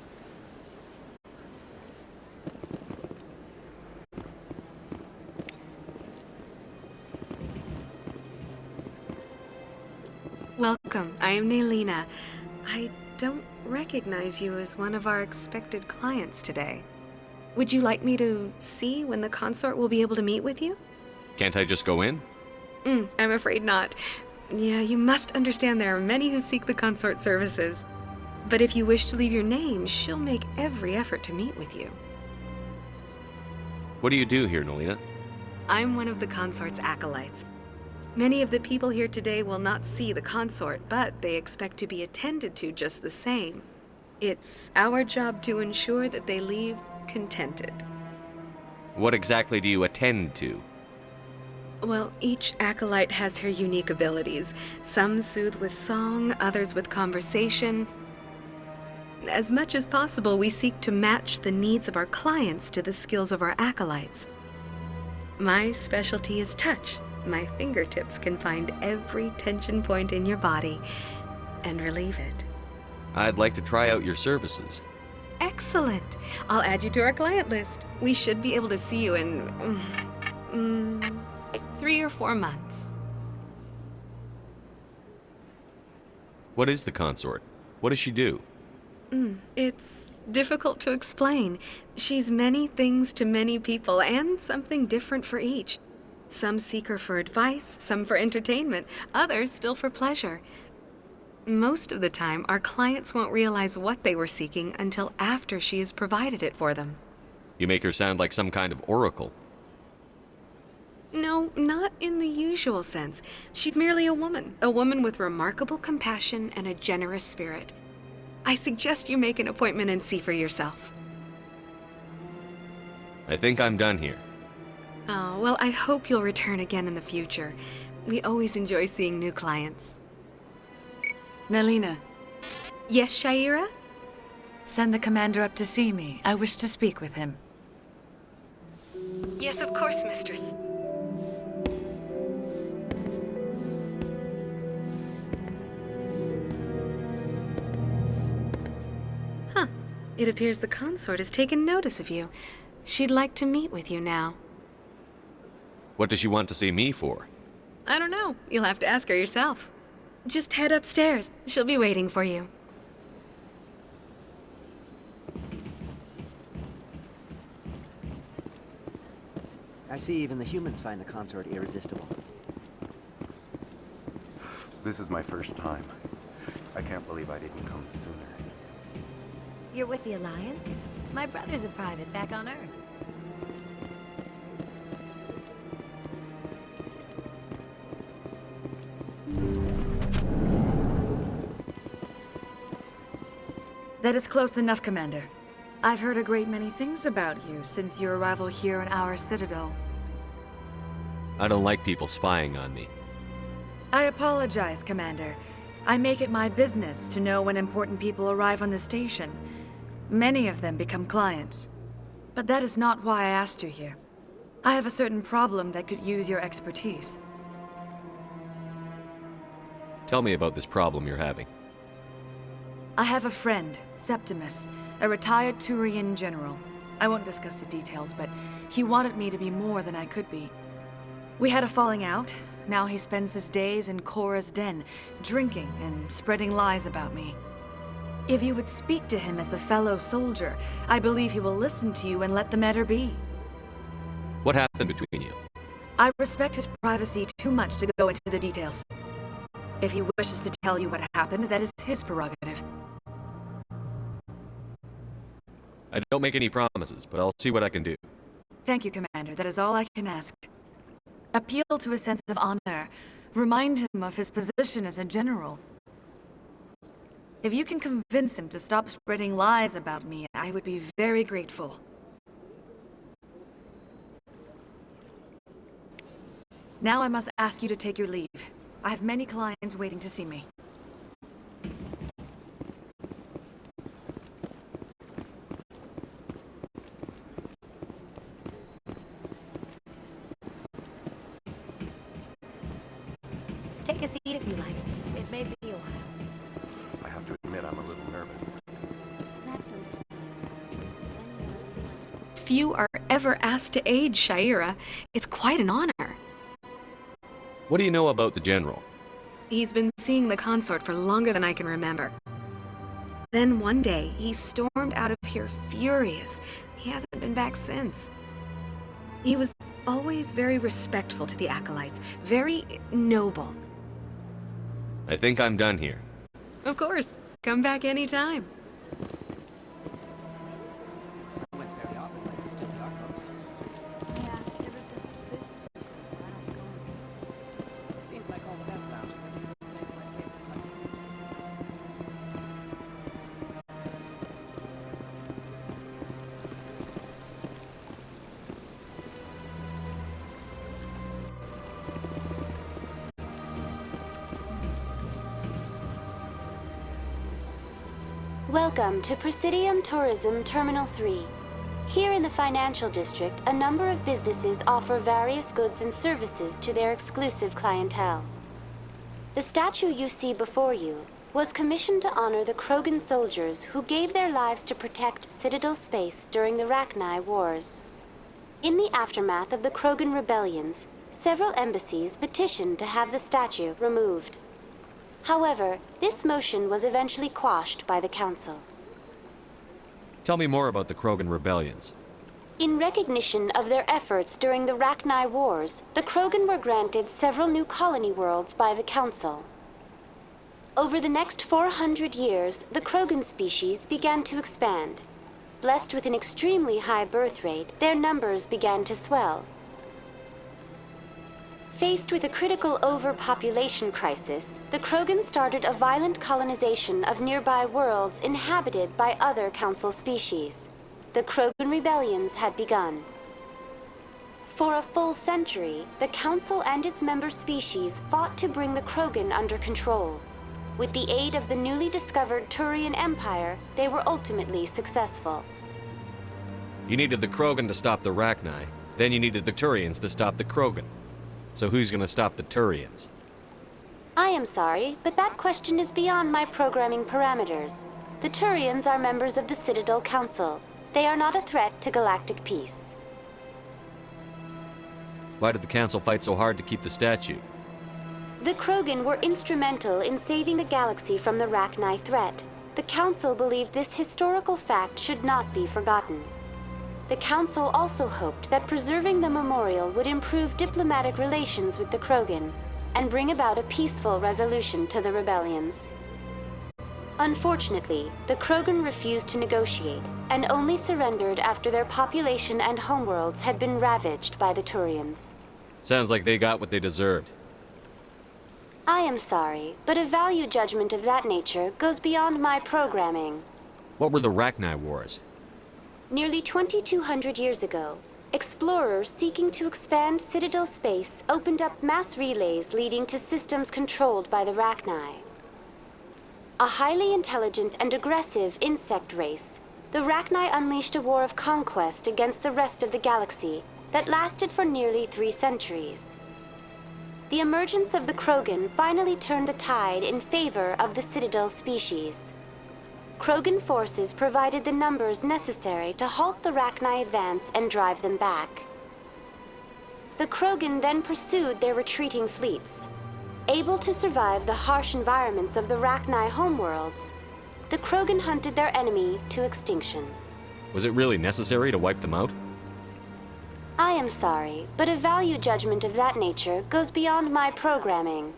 Welcome. I am Naylina. I don't recognize you as one of our expected clients today. Would you like me to see when the consort will be able to meet with you? Can't I just go in? I'm afraid not. Yeah, you must understand there are many who seek the consort services. But if you wish to leave your name, she'll make every effort to meet with you. What do you do here, Naylina? I'm one of the consort's acolytes. Many of the people here today will not see the consort, but they expect to be attended to just the same. It's our job to ensure that they leave contented. What exactly do you attend to? Well, each acolyte has her unique abilities. Some soothe with song, others with conversation. As much as possible, we seek to match the needs of our clients to the skills of our acolytes. My specialty is touch. My fingertips can find every tension point in your body and relieve it. I'd like to try out your services. Excellent. I'll add you to our client list. We should be able to see you in 3 or 4 months. What is the consort? What does she do? It's difficult to explain. She's many things to many people, and something different for each. Some seek her for advice, some for entertainment, others still for pleasure. Most of the time, our clients won't realize what they were seeking until after she has provided it for them. You make her sound like some kind of oracle. No, not in the usual sense. She's merely a woman with remarkable compassion and a generous spirit. I suggest you make an appointment and see for yourself. I think I'm done here. Oh, well, I hope you'll return again in the future. We always enjoy seeing new clients. Nelina. Yes, Shaira? Send the commander up to see me. I wish to speak with him. Yes, of course, mistress. Huh. It appears the consort has taken notice of you. She'd like to meet with you now. What does she want to see me for? I don't know. You'll have to ask her yourself. Just head upstairs. She'll be waiting for you. I see even the humans find the consort irresistible. This is my first time. I can't believe I didn't come sooner. You're with the Alliance? My brother's a private back on Earth. That is close enough, Commander. I've heard a great many things about you since your arrival here in our citadel. I don't like people spying on me. I apologize, Commander. I make it my business to know when important people arrive on the station. Many of them become clients. But that is not why I asked you here. I have a certain problem that could use your expertise. Tell me about this problem you're having. I have a friend, Septimus, a retired Turian general. I won't discuss the details, but he wanted me to be more than I could be. We had a falling out. Now he spends his days in Korra's den, drinking and spreading lies about me. If you would speak to him as a fellow soldier, I believe he will listen to you and let the matter be. What happened between you? I respect his privacy too much to go into the details. If he wishes to tell you what happened, that is his prerogative. I don't make any promises, but I'll see what I can do. Thank you, Commander. That is all I can ask. Appeal to a sense of honor. Remind him of his position as a general. If you can convince him to stop spreading lies about me, I would be very grateful. Now I must ask you to take your leave. I have many clients waiting to see me. Take a seat if you like. It may be a while. I have to admit, I'm a little nervous. That's understandable. Few are ever asked to aid Shaira. It's quite an honor. What do you know about the General? He's been seeing the consort for longer than I can remember. Then one day, he stormed out of here furious. He hasn't been back since. He was always very respectful to the acolytes, very noble. I think I'm done here. Of course. Come back anytime. Yeah, ever since Fisk Welcome to Presidium Tourism Terminal 3. Here in the financial district, a number of businesses offer various goods and services to their exclusive clientele. The statue you see before you was commissioned to honor the Krogan soldiers who gave their lives to protect Citadel space during the Rachni Wars. In the aftermath of the Krogan rebellions, several embassies petitioned to have the statue removed. However, this motion was eventually quashed by the Council. Tell me more about the Krogan rebellions. In recognition of their efforts during the Rachni Wars, the Krogan were granted several new colony worlds by the Council. Over the next 400 years, the Krogan species began to expand. Blessed with an extremely high birth rate, their numbers began to swell. Faced with a critical overpopulation crisis, the Krogan started a violent colonization of nearby worlds inhabited by other Council species. The Krogan rebellions had begun. For a full century, the Council and its member species fought to bring the Krogan under control. With the aid of the newly discovered Turian Empire, they were ultimately successful. You needed the Krogan to stop the Rachni, then you needed the Turians to stop the Krogan. So who's gonna stop the Turians? I am sorry, but that question is beyond my programming parameters. The Turians are members of the Citadel Council. They are not a threat to galactic peace. Why did the Council fight so hard to keep the statue? The Krogan were instrumental in saving the galaxy from the Rachni threat. The Council believed this historical fact should not be forgotten. The Council also hoped that preserving the memorial would improve diplomatic relations with the Krogan and bring about a peaceful resolution to the rebellions. Unfortunately, the Krogan refused to negotiate and only surrendered after their population and homeworlds had been ravaged by the Turians. Sounds like they got what they deserved. I am sorry, but a value judgment of that nature goes beyond my programming. What were the Rachni Wars? Nearly 2,200 years ago, explorers seeking to expand Citadel space opened up mass relays leading to systems controlled by the Rachni. A highly intelligent and aggressive insect race, the Rachni unleashed a war of conquest against the rest of the galaxy that lasted for nearly 3 centuries. The emergence of the Krogan finally turned the tide in favor of the Citadel species. Krogan forces provided the numbers necessary to halt the Rachni advance and drive them back. The Krogan then pursued their retreating fleets. Able to survive the harsh environments of the Rachni homeworlds, the Krogan hunted their enemy to extinction. Was it really necessary to wipe them out? I am sorry, but a value judgment of that nature goes beyond my programming.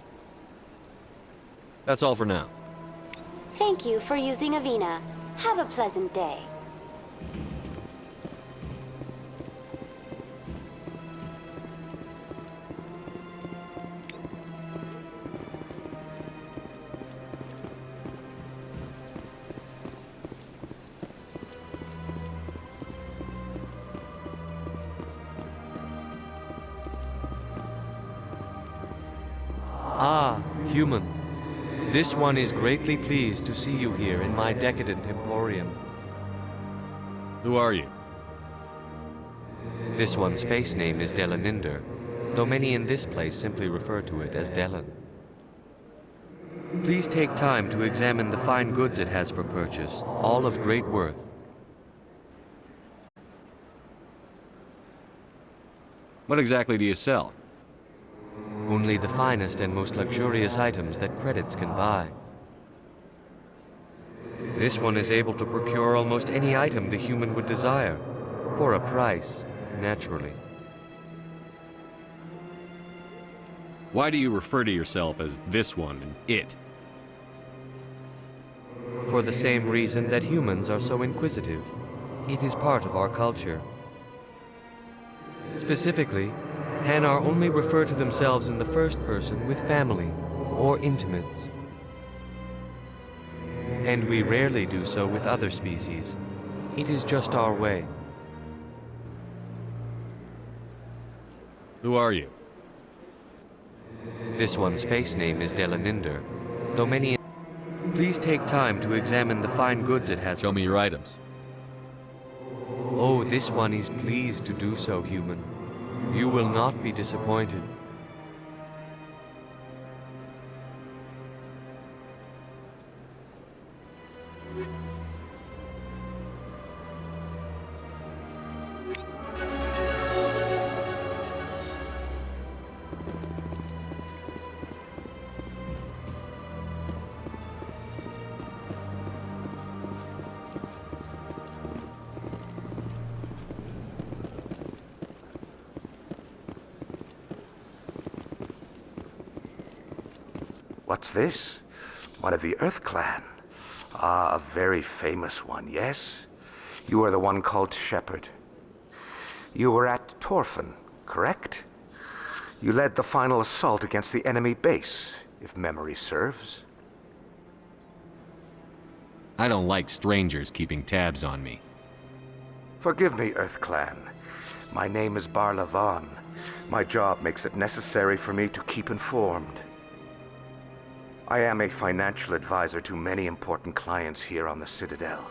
That's all for now. Thank you for using Avina. Have a pleasant day. Ah, human. This one is greatly pleased to see you here in my decadent emporium. Who are you? This one's face name is Delaninder, though many in this place simply refer to it as Delan. Please take time to examine the fine goods it has for purchase, all of great worth. What exactly do you sell? Only the finest and most luxurious items that credits can buy. This one is able to procure almost any item the human would desire, for a price, naturally. Why do you refer to yourself as this one and it? For the same reason that humans are so inquisitive. It is part of our culture. Specifically, Hanar only refer to themselves in the first person with family or intimates. And we rarely do so with other species. It is just our way. Who are you? This one's face name is Delaninder, though many... Please take time to examine the fine goods it has. Show me your items. Oh, this one is pleased to do so, human. You will not be disappointed. What's this? One of the Earth Clan. Ah, a very famous one, yes? You are the one called Shepard. You were at Torfan, correct? You led the final assault against the enemy base, if memory serves. I don't like strangers keeping tabs on me. Forgive me, Earth Clan. My name is Barla Vaughn. My job makes it necessary for me to keep informed. I am a financial advisor to many important clients here on the Citadel.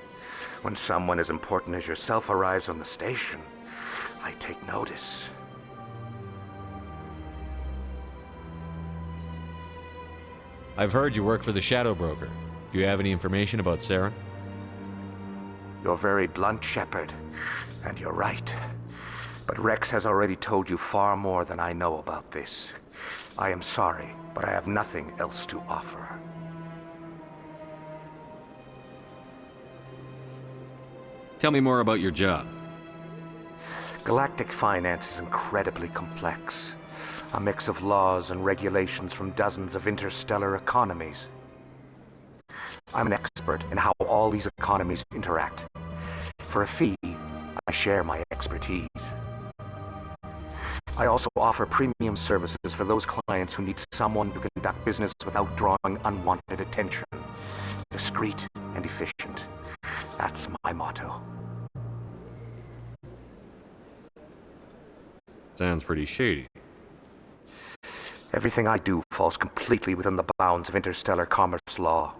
When someone as important as yourself arrives on the station, I take notice. I've heard you work for the Shadow Broker. Do you have any information about Saren? You're very blunt, Shepard, and you're right. But Rex has already told you far more than I know about this. I am sorry, but I have nothing else to offer. Tell me more about your job. Galactic finance is incredibly complex. A mix of laws and regulations from dozens of interstellar economies. I'm an expert in how all these economies interact. For a fee, I share my expertise. I also offer premium services for those clients who need someone to conduct business without drawing unwanted attention. Discreet and efficient. That's my motto. Sounds pretty shady. Everything I do falls completely within the bounds of interstellar commerce law.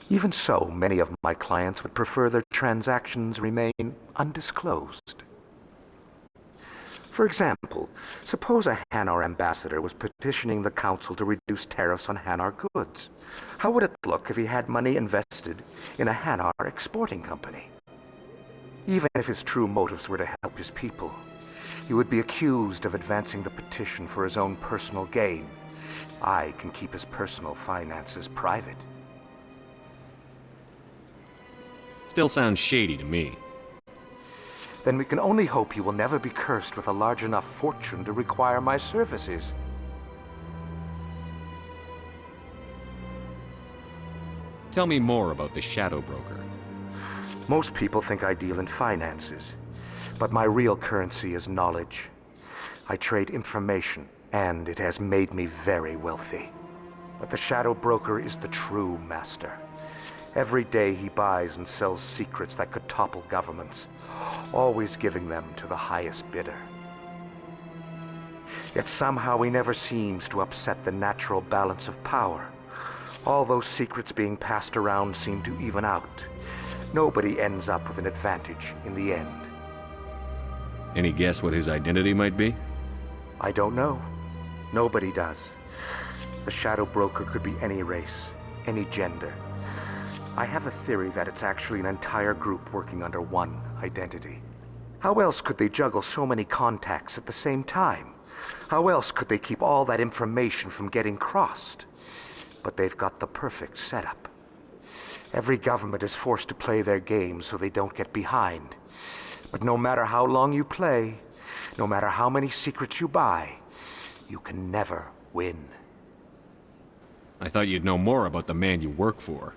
Even so, many of my clients would prefer their transactions remain undisclosed. For example, suppose a Hanar ambassador was petitioning the council to reduce tariffs on Hanar goods. How would it look if he had money invested in a Hanar exporting company? Even if his true motives were to help his people, he would be accused of advancing the petition for his own personal gain. I can keep his personal finances private. Still sounds shady to me. Then we can only hope you will never be cursed with a large enough fortune to require my services. Tell me more about the Shadow Broker. Most people think I deal in finances, but my real currency is knowledge. I trade information, and it has made me very wealthy. But the Shadow Broker is the true master. Every day he buys and sells secrets that could topple governments, always giving them to the highest bidder. Yet somehow he never seems to upset the natural balance of power. All those secrets being passed around seem to even out. Nobody ends up with an advantage in the end. Any guess what his identity might be? I don't know. Nobody does. The Shadow Broker could be any race, any gender. I have a theory that it's actually an entire group working under one identity. How else could they juggle so many contacts at the same time? How else could they keep all that information from getting crossed? But they've got the perfect setup. Every government is forced to play their game so they don't get behind. But no matter how long you play, no matter how many secrets you buy, you can never win. I thought you'd know more about the man you work for.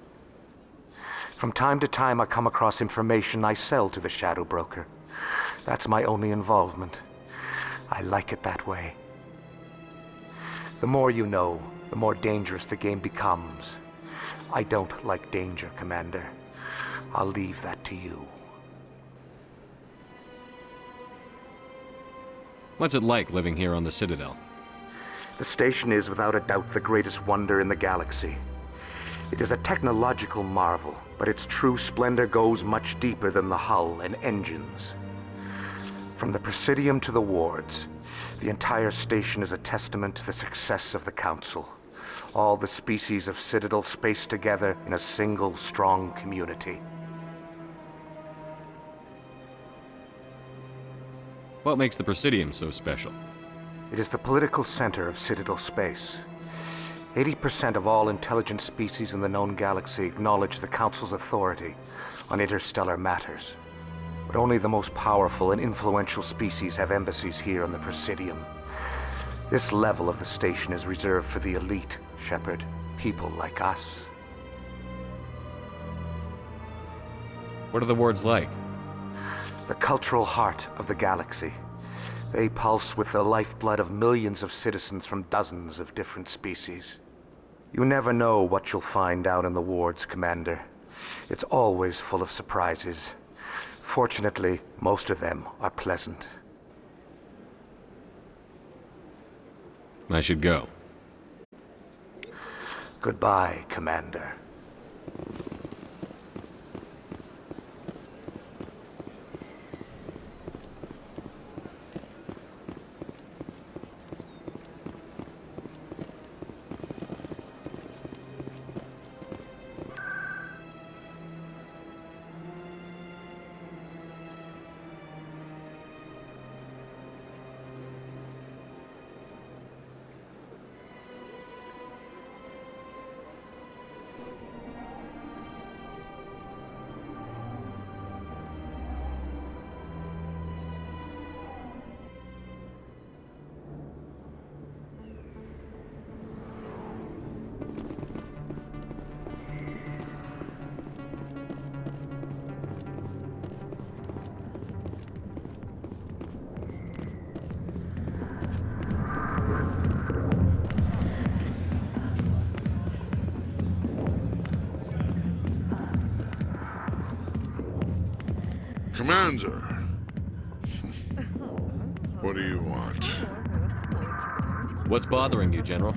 From time to time, I come across information I sell to the Shadow Broker. That's my only involvement. I like it that way. The more you know, the more dangerous the game becomes. I don't like danger, Commander. I'll leave that to you. What's it like living here on the Citadel? The station is without a doubt the greatest wonder in the galaxy. It is a technological marvel, but its true splendor goes much deeper than the hull and engines. From the Presidium to the wards, the entire station is a testament to the success of the Council. All the species of Citadel spaced together in a single strong community. What makes the Presidium so special? It is the political center of Citadel space. 80% of all intelligent species in the known galaxy acknowledge the Council's authority on interstellar matters. But only the most powerful and influential species have embassies here on the Presidium. This level of the station is reserved for the elite, Shepard. People like us. What are the wards like? The cultural heart of the galaxy. They pulse with the lifeblood of millions of citizens from dozens of different species. You never know what you'll find out in the wards, Commander. It's always full of surprises. Fortunately, most of them are pleasant. I should go. Goodbye, Commander. Commander, what do you want? What's bothering you, General?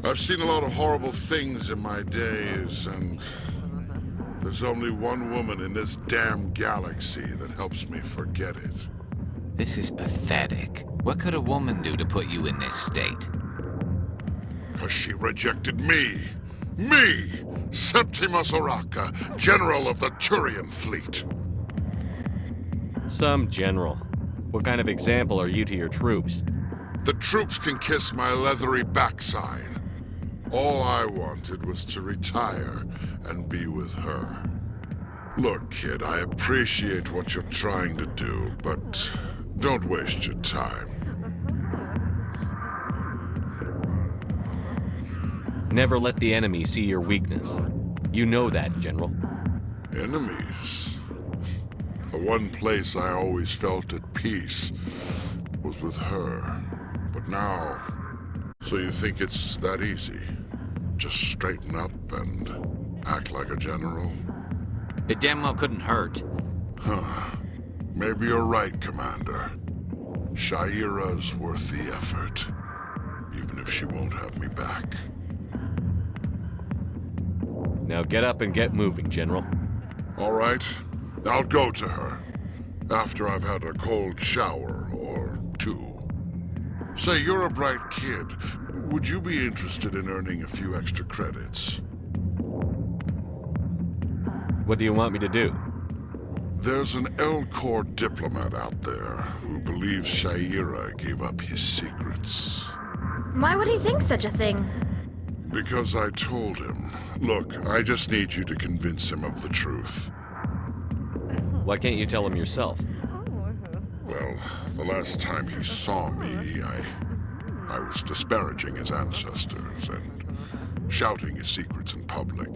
I've seen a lot of horrible things in my days, and there's only one woman in this damn galaxy that helps me forget it. This is pathetic. What could a woman do to put you in this state? 'Cause she rejected me! Me! Septimus Oraka, General of the Turian Fleet! Some general. What kind of example are you to your troops? The troops can kiss my leathery backside. All I wanted was to retire and be with her. Look, kid, I appreciate what you're trying to do, but don't waste your time. Never let the enemy see your weakness. You know that, General. Enemies? The one place I always felt at peace was with her. But now, so you think it's that easy? Just straighten up and act like a general? It damn well couldn't hurt. Huh. Maybe you're right, Commander. Sha'ira's worth the effort, even if she won't have me back. Now get up and get moving, General. All right. I'll go to her, after I've had a cold shower or two. Say, you're a bright kid. Would you be interested in earning a few extra credits? What do you want me to do? There's an Elcor diplomat out there who believes Sha'ira gave up his secrets. Why would he think such a thing? Because I told him. Look, I just need you to convince him of the truth. Why can't you tell him yourself? Well, the last time he saw me, I was disparaging his ancestors and shouting his secrets in public.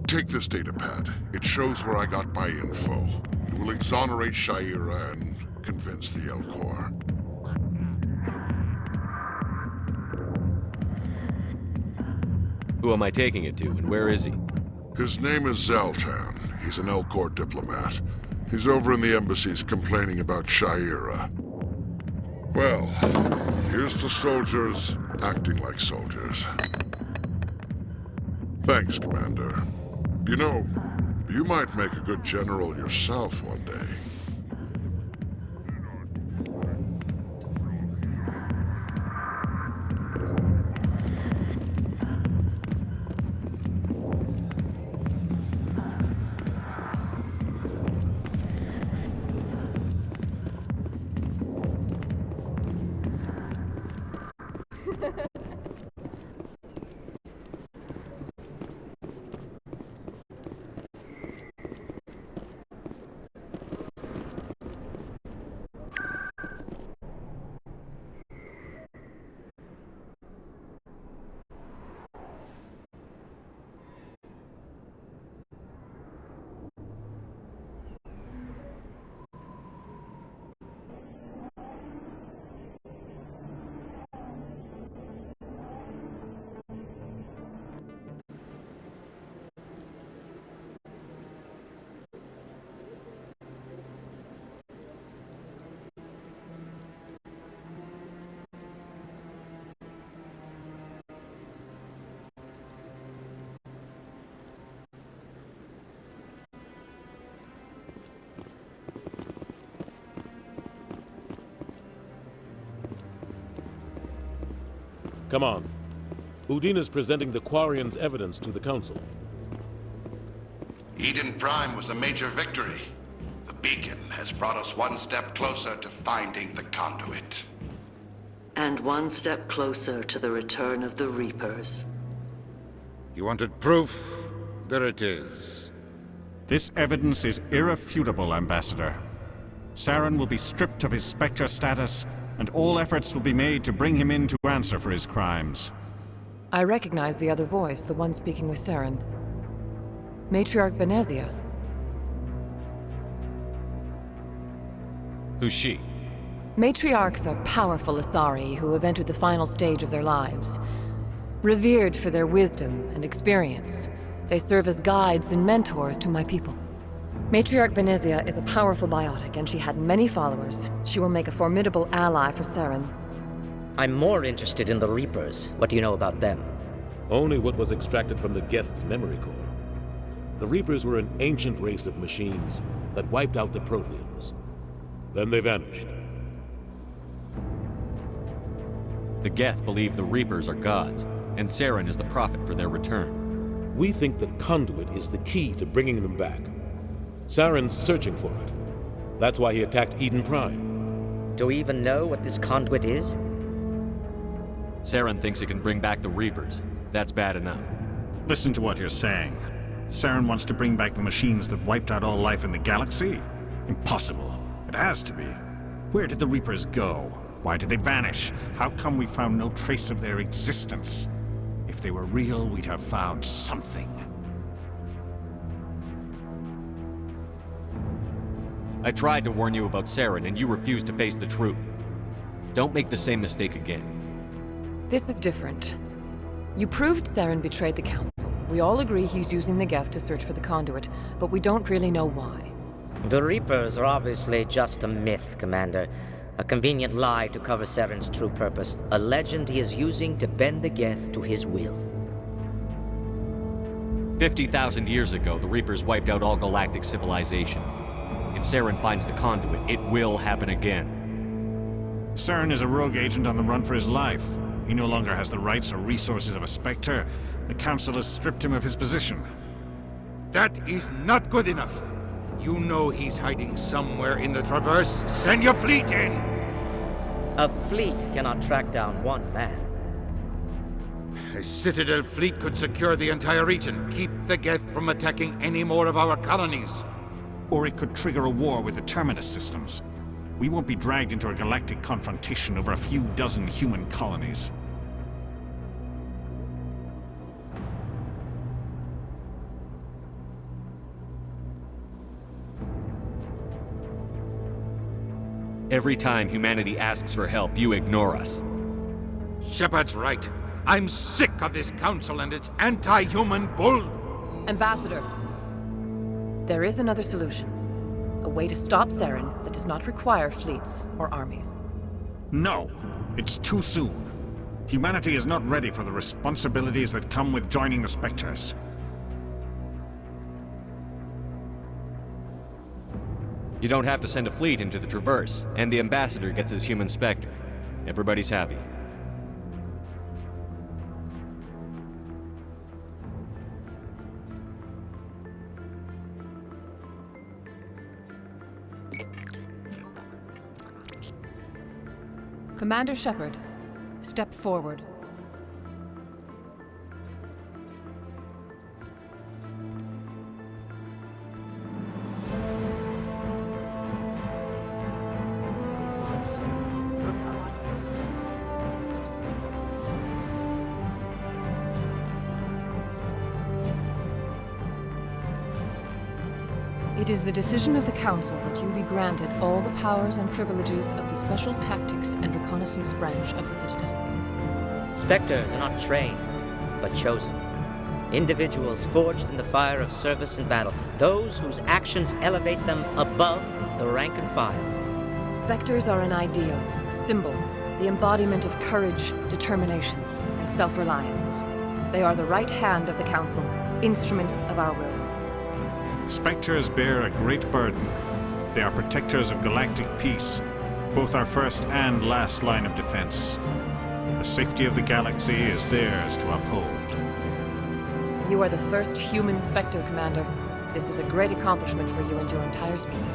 Take this datapad. It shows where I got my info. It will exonerate Sha'ira and convince the Elcor. Who am I taking it to, and where is he? His name is Zaltan. He's an Elcor diplomat. He's over in the embassies complaining about Sha'ira. Well, here's to soldiers acting like soldiers. Thanks, Commander. You know, you might make a good general yourself one day. Come on. Udina's presenting the Quarians' evidence to the Council. Eden Prime was a major victory. The beacon has brought us one step closer to finding the conduit. And one step closer to the return of the Reapers. You wanted proof? There it is. This evidence is irrefutable, Ambassador. Saren will be stripped of his Spectre status, and all efforts will be made to bring him in to answer for his crimes. I recognize the other voice, the one speaking with Saren. Matriarch Benezia. Who's she? Matriarchs are powerful Asari who have entered the final stage of their lives. Revered for their wisdom and experience, they serve as guides and mentors to my people. Matriarch Benezia is a powerful biotic, and she had many followers. She will make a formidable ally for Saren. I'm more interested in the Reapers. What do you know about them? Only what was extracted from the Geth's memory core. The Reapers were an ancient race of machines that wiped out the Protheans. Then they vanished. The Geth believe the Reapers are gods, and Saren is the prophet for their return. We think the conduit is the key to bringing them back. Saren's searching for it. That's why he attacked Eden Prime. Do we even know what this conduit is? Saren thinks it can bring back the Reapers. That's bad enough. Listen to what you're saying. Saren wants to bring back the machines that wiped out all life in the galaxy? Impossible. It has to be. Where did the Reapers go? Why did they vanish? How come we found no trace of their existence? If they were real, we'd have found something. I tried to warn you about Saren, and you refused to face the truth. Don't make the same mistake again. This is different. You proved Saren betrayed the Council. We all agree he's using the Geth to search for the conduit, but we don't really know why. The Reapers are obviously just a myth, Commander. A convenient lie to cover Saren's true purpose. A legend he is using to bend the Geth to his will. 50,000 years ago, the Reapers wiped out all galactic civilization. If Saren finds the conduit, it will happen again. Saren is a rogue agent on the run for his life. He no longer has the rights or resources of a Spectre. The Council has stripped him of his position. That is not good enough. You know he's hiding somewhere in the Traverse. Send your fleet in! A fleet cannot track down one man. A Citadel fleet could secure the entire region, keep the Geth from attacking any more of our colonies. Or it could trigger a war with the Terminus systems. We won't be dragged into a galactic confrontation over a few dozen human colonies. Every time humanity asks for help, you ignore us. Shepard's right. I'm sick of this council and its anti-human bull. Ambassador, there is another solution. A way to stop Saren that does not require fleets or armies. No, it's too soon. Humanity is not ready for the responsibilities that come with joining the Spectres. You don't have to send a fleet into the Traverse, and the Ambassador gets his human Spectre. Everybody's happy. Commander Shepard, step forward. It is the decision of the Council that you be granted all the powers and privileges of the Special Tactics and Reconnaissance Branch of the Citadel. Spectres are not trained, but chosen. Individuals forged in the fire of service and battle. Those whose actions elevate them above the rank and file. Spectres are an ideal, a symbol, the embodiment of courage, determination, and self-reliance. They are the right hand of the Council, instruments of our will. Spectres bear a great burden. They are protectors of galactic peace, both our first and last line of defense. The safety of the galaxy is theirs to uphold. You are the first human Spectre, Commander. This is a great accomplishment for you and your entire species.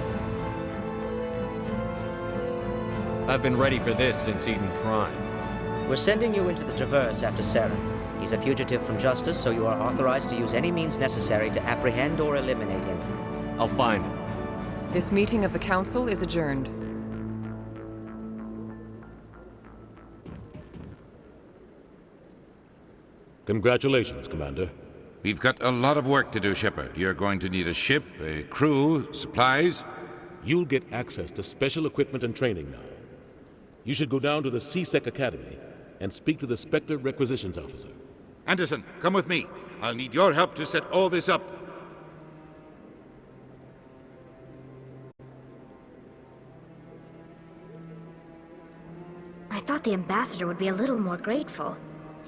I've been ready for this since Eden Prime. We're sending you into the Traverse after Saren. He's a fugitive from justice, so you are authorized to use any means necessary to apprehend or eliminate him. I'll find him. This meeting of the Council is adjourned. Congratulations, Commander. We've got a lot of work to do, Shepard. You're going to need a ship, a crew, supplies. You'll get access to special equipment and training now. You should go down to the C-Sec Academy and speak to the Spectre Requisitions Officer. Anderson, come with me. I'll need your help to set all this up. I thought the Ambassador would be a little more grateful.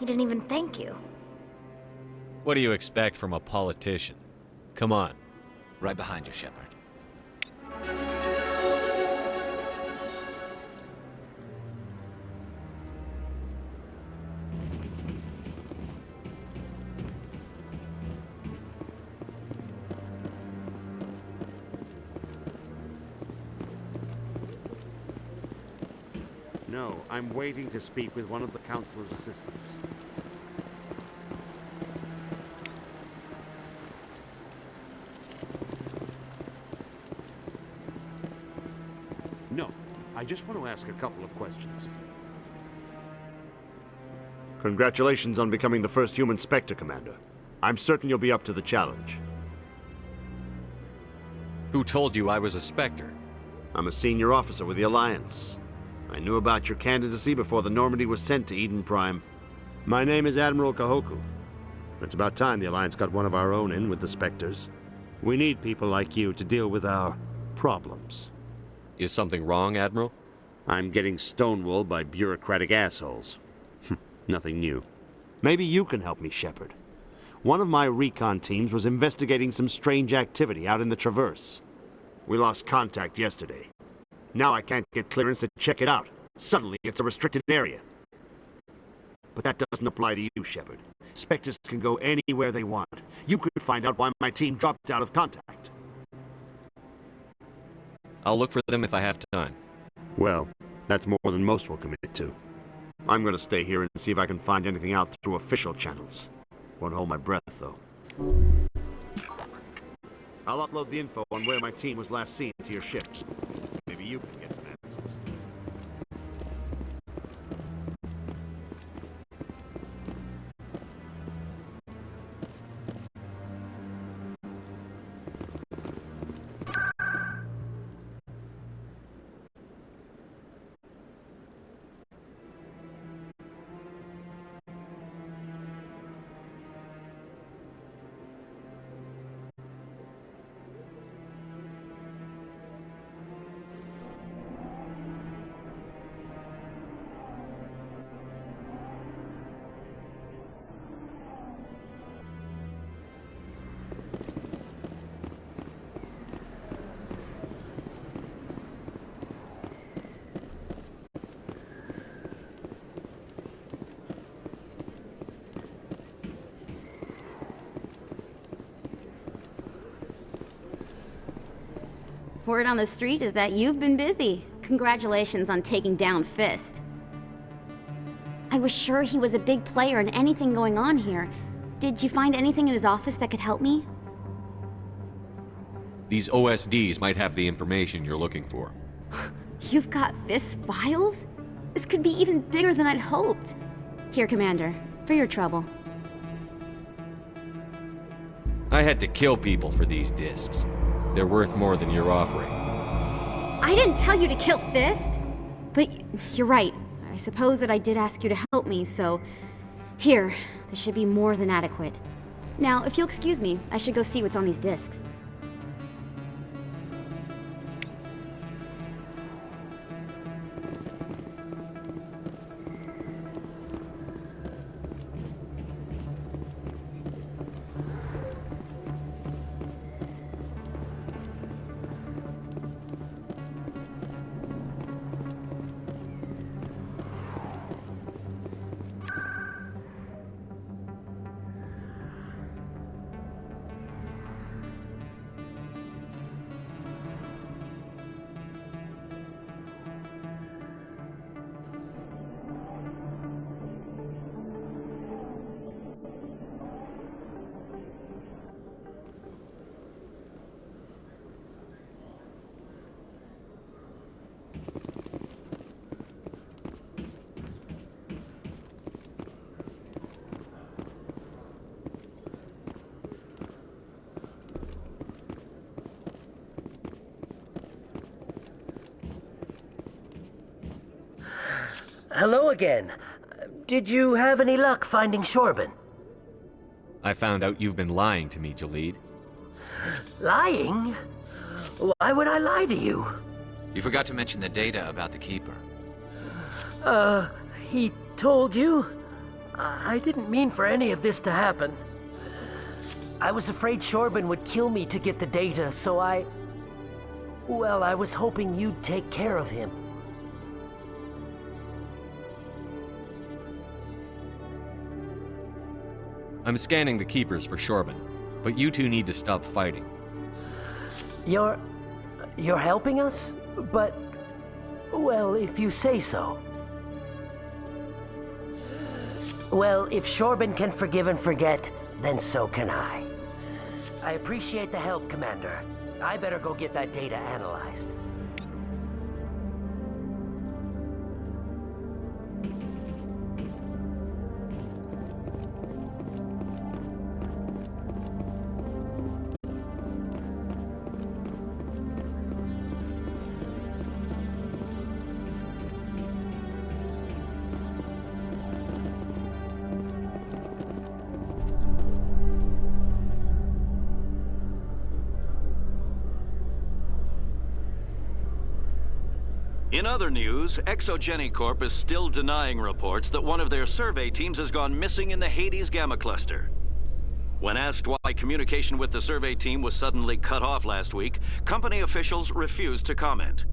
He didn't even thank you. What do you expect from a politician? Come on. Right behind you, Shepard. No, I'm waiting to speak with one of the Councilor's assistants. No, I just want to ask a couple of questions. Congratulations on becoming the first human Spectre, Commander. I'm certain you'll be up to the challenge. Who told you I was a Spectre? I'm a senior officer with the Alliance. I knew about your candidacy before the Normandy was sent to Eden Prime. My name is Admiral Kahoku. It's about time the Alliance got one of our own in with the Spectres. We need people like you to deal with our problems. Is something wrong, Admiral? I'm getting stonewalled by bureaucratic assholes. Nothing new. Maybe you can help me, Shepard. One of my recon teams was investigating some strange activity out in the Traverse. We lost contact yesterday. Now I can't get clearance to check it out. Suddenly, it's a restricted area. But that doesn't apply to you, Shepard. Spectres can go anywhere they want. You could find out why my team dropped out of contact. I'll look for them if I have time. Well, that's more than most will commit to. I'm gonna stay here and see if I can find anything out through official channels. Won't hold my breath, though. I'll upload the info on where my team was last seen to your ships. Maybe you can get some answers. Word on the street is that you've been busy. Congratulations on taking down Fist. I was sure he was a big player in anything going on here. Did you find anything in his office that could help me? These OSDs might have the information you're looking for. You've got Fist's files? This could be even bigger than I'd hoped. Here, Commander, for your trouble. I had to kill people for these discs. They're worth more than you're offering. I didn't tell you to kill Fist! But you're right. I suppose that I did ask you to help me, so... Here, this should be more than adequate. Now, if you'll excuse me, I should go see what's on these discs. Hello again. Did you have any luck finding Shorben? I found out you've been lying to me, Jalid. Lying? Why would I lie to you? You forgot to mention the data about the Keeper. He told you? I didn't mean for any of this to happen. I was afraid Shorben would kill me to get the data, so well, I was hoping you'd take care of him. I'm scanning the Keepers for Shorben, but you two need to stop fighting. You're helping us? But, well, if you say so. Well, if Shorben can forgive and forget, then so can I. I appreciate the help, Commander. I better go get that data analyzed. In other news, Exogeny Corp is still denying reports that one of their survey teams has gone missing in the Hades Gamma Cluster. When asked why communication with the survey team was suddenly cut off last week, company officials refused to comment.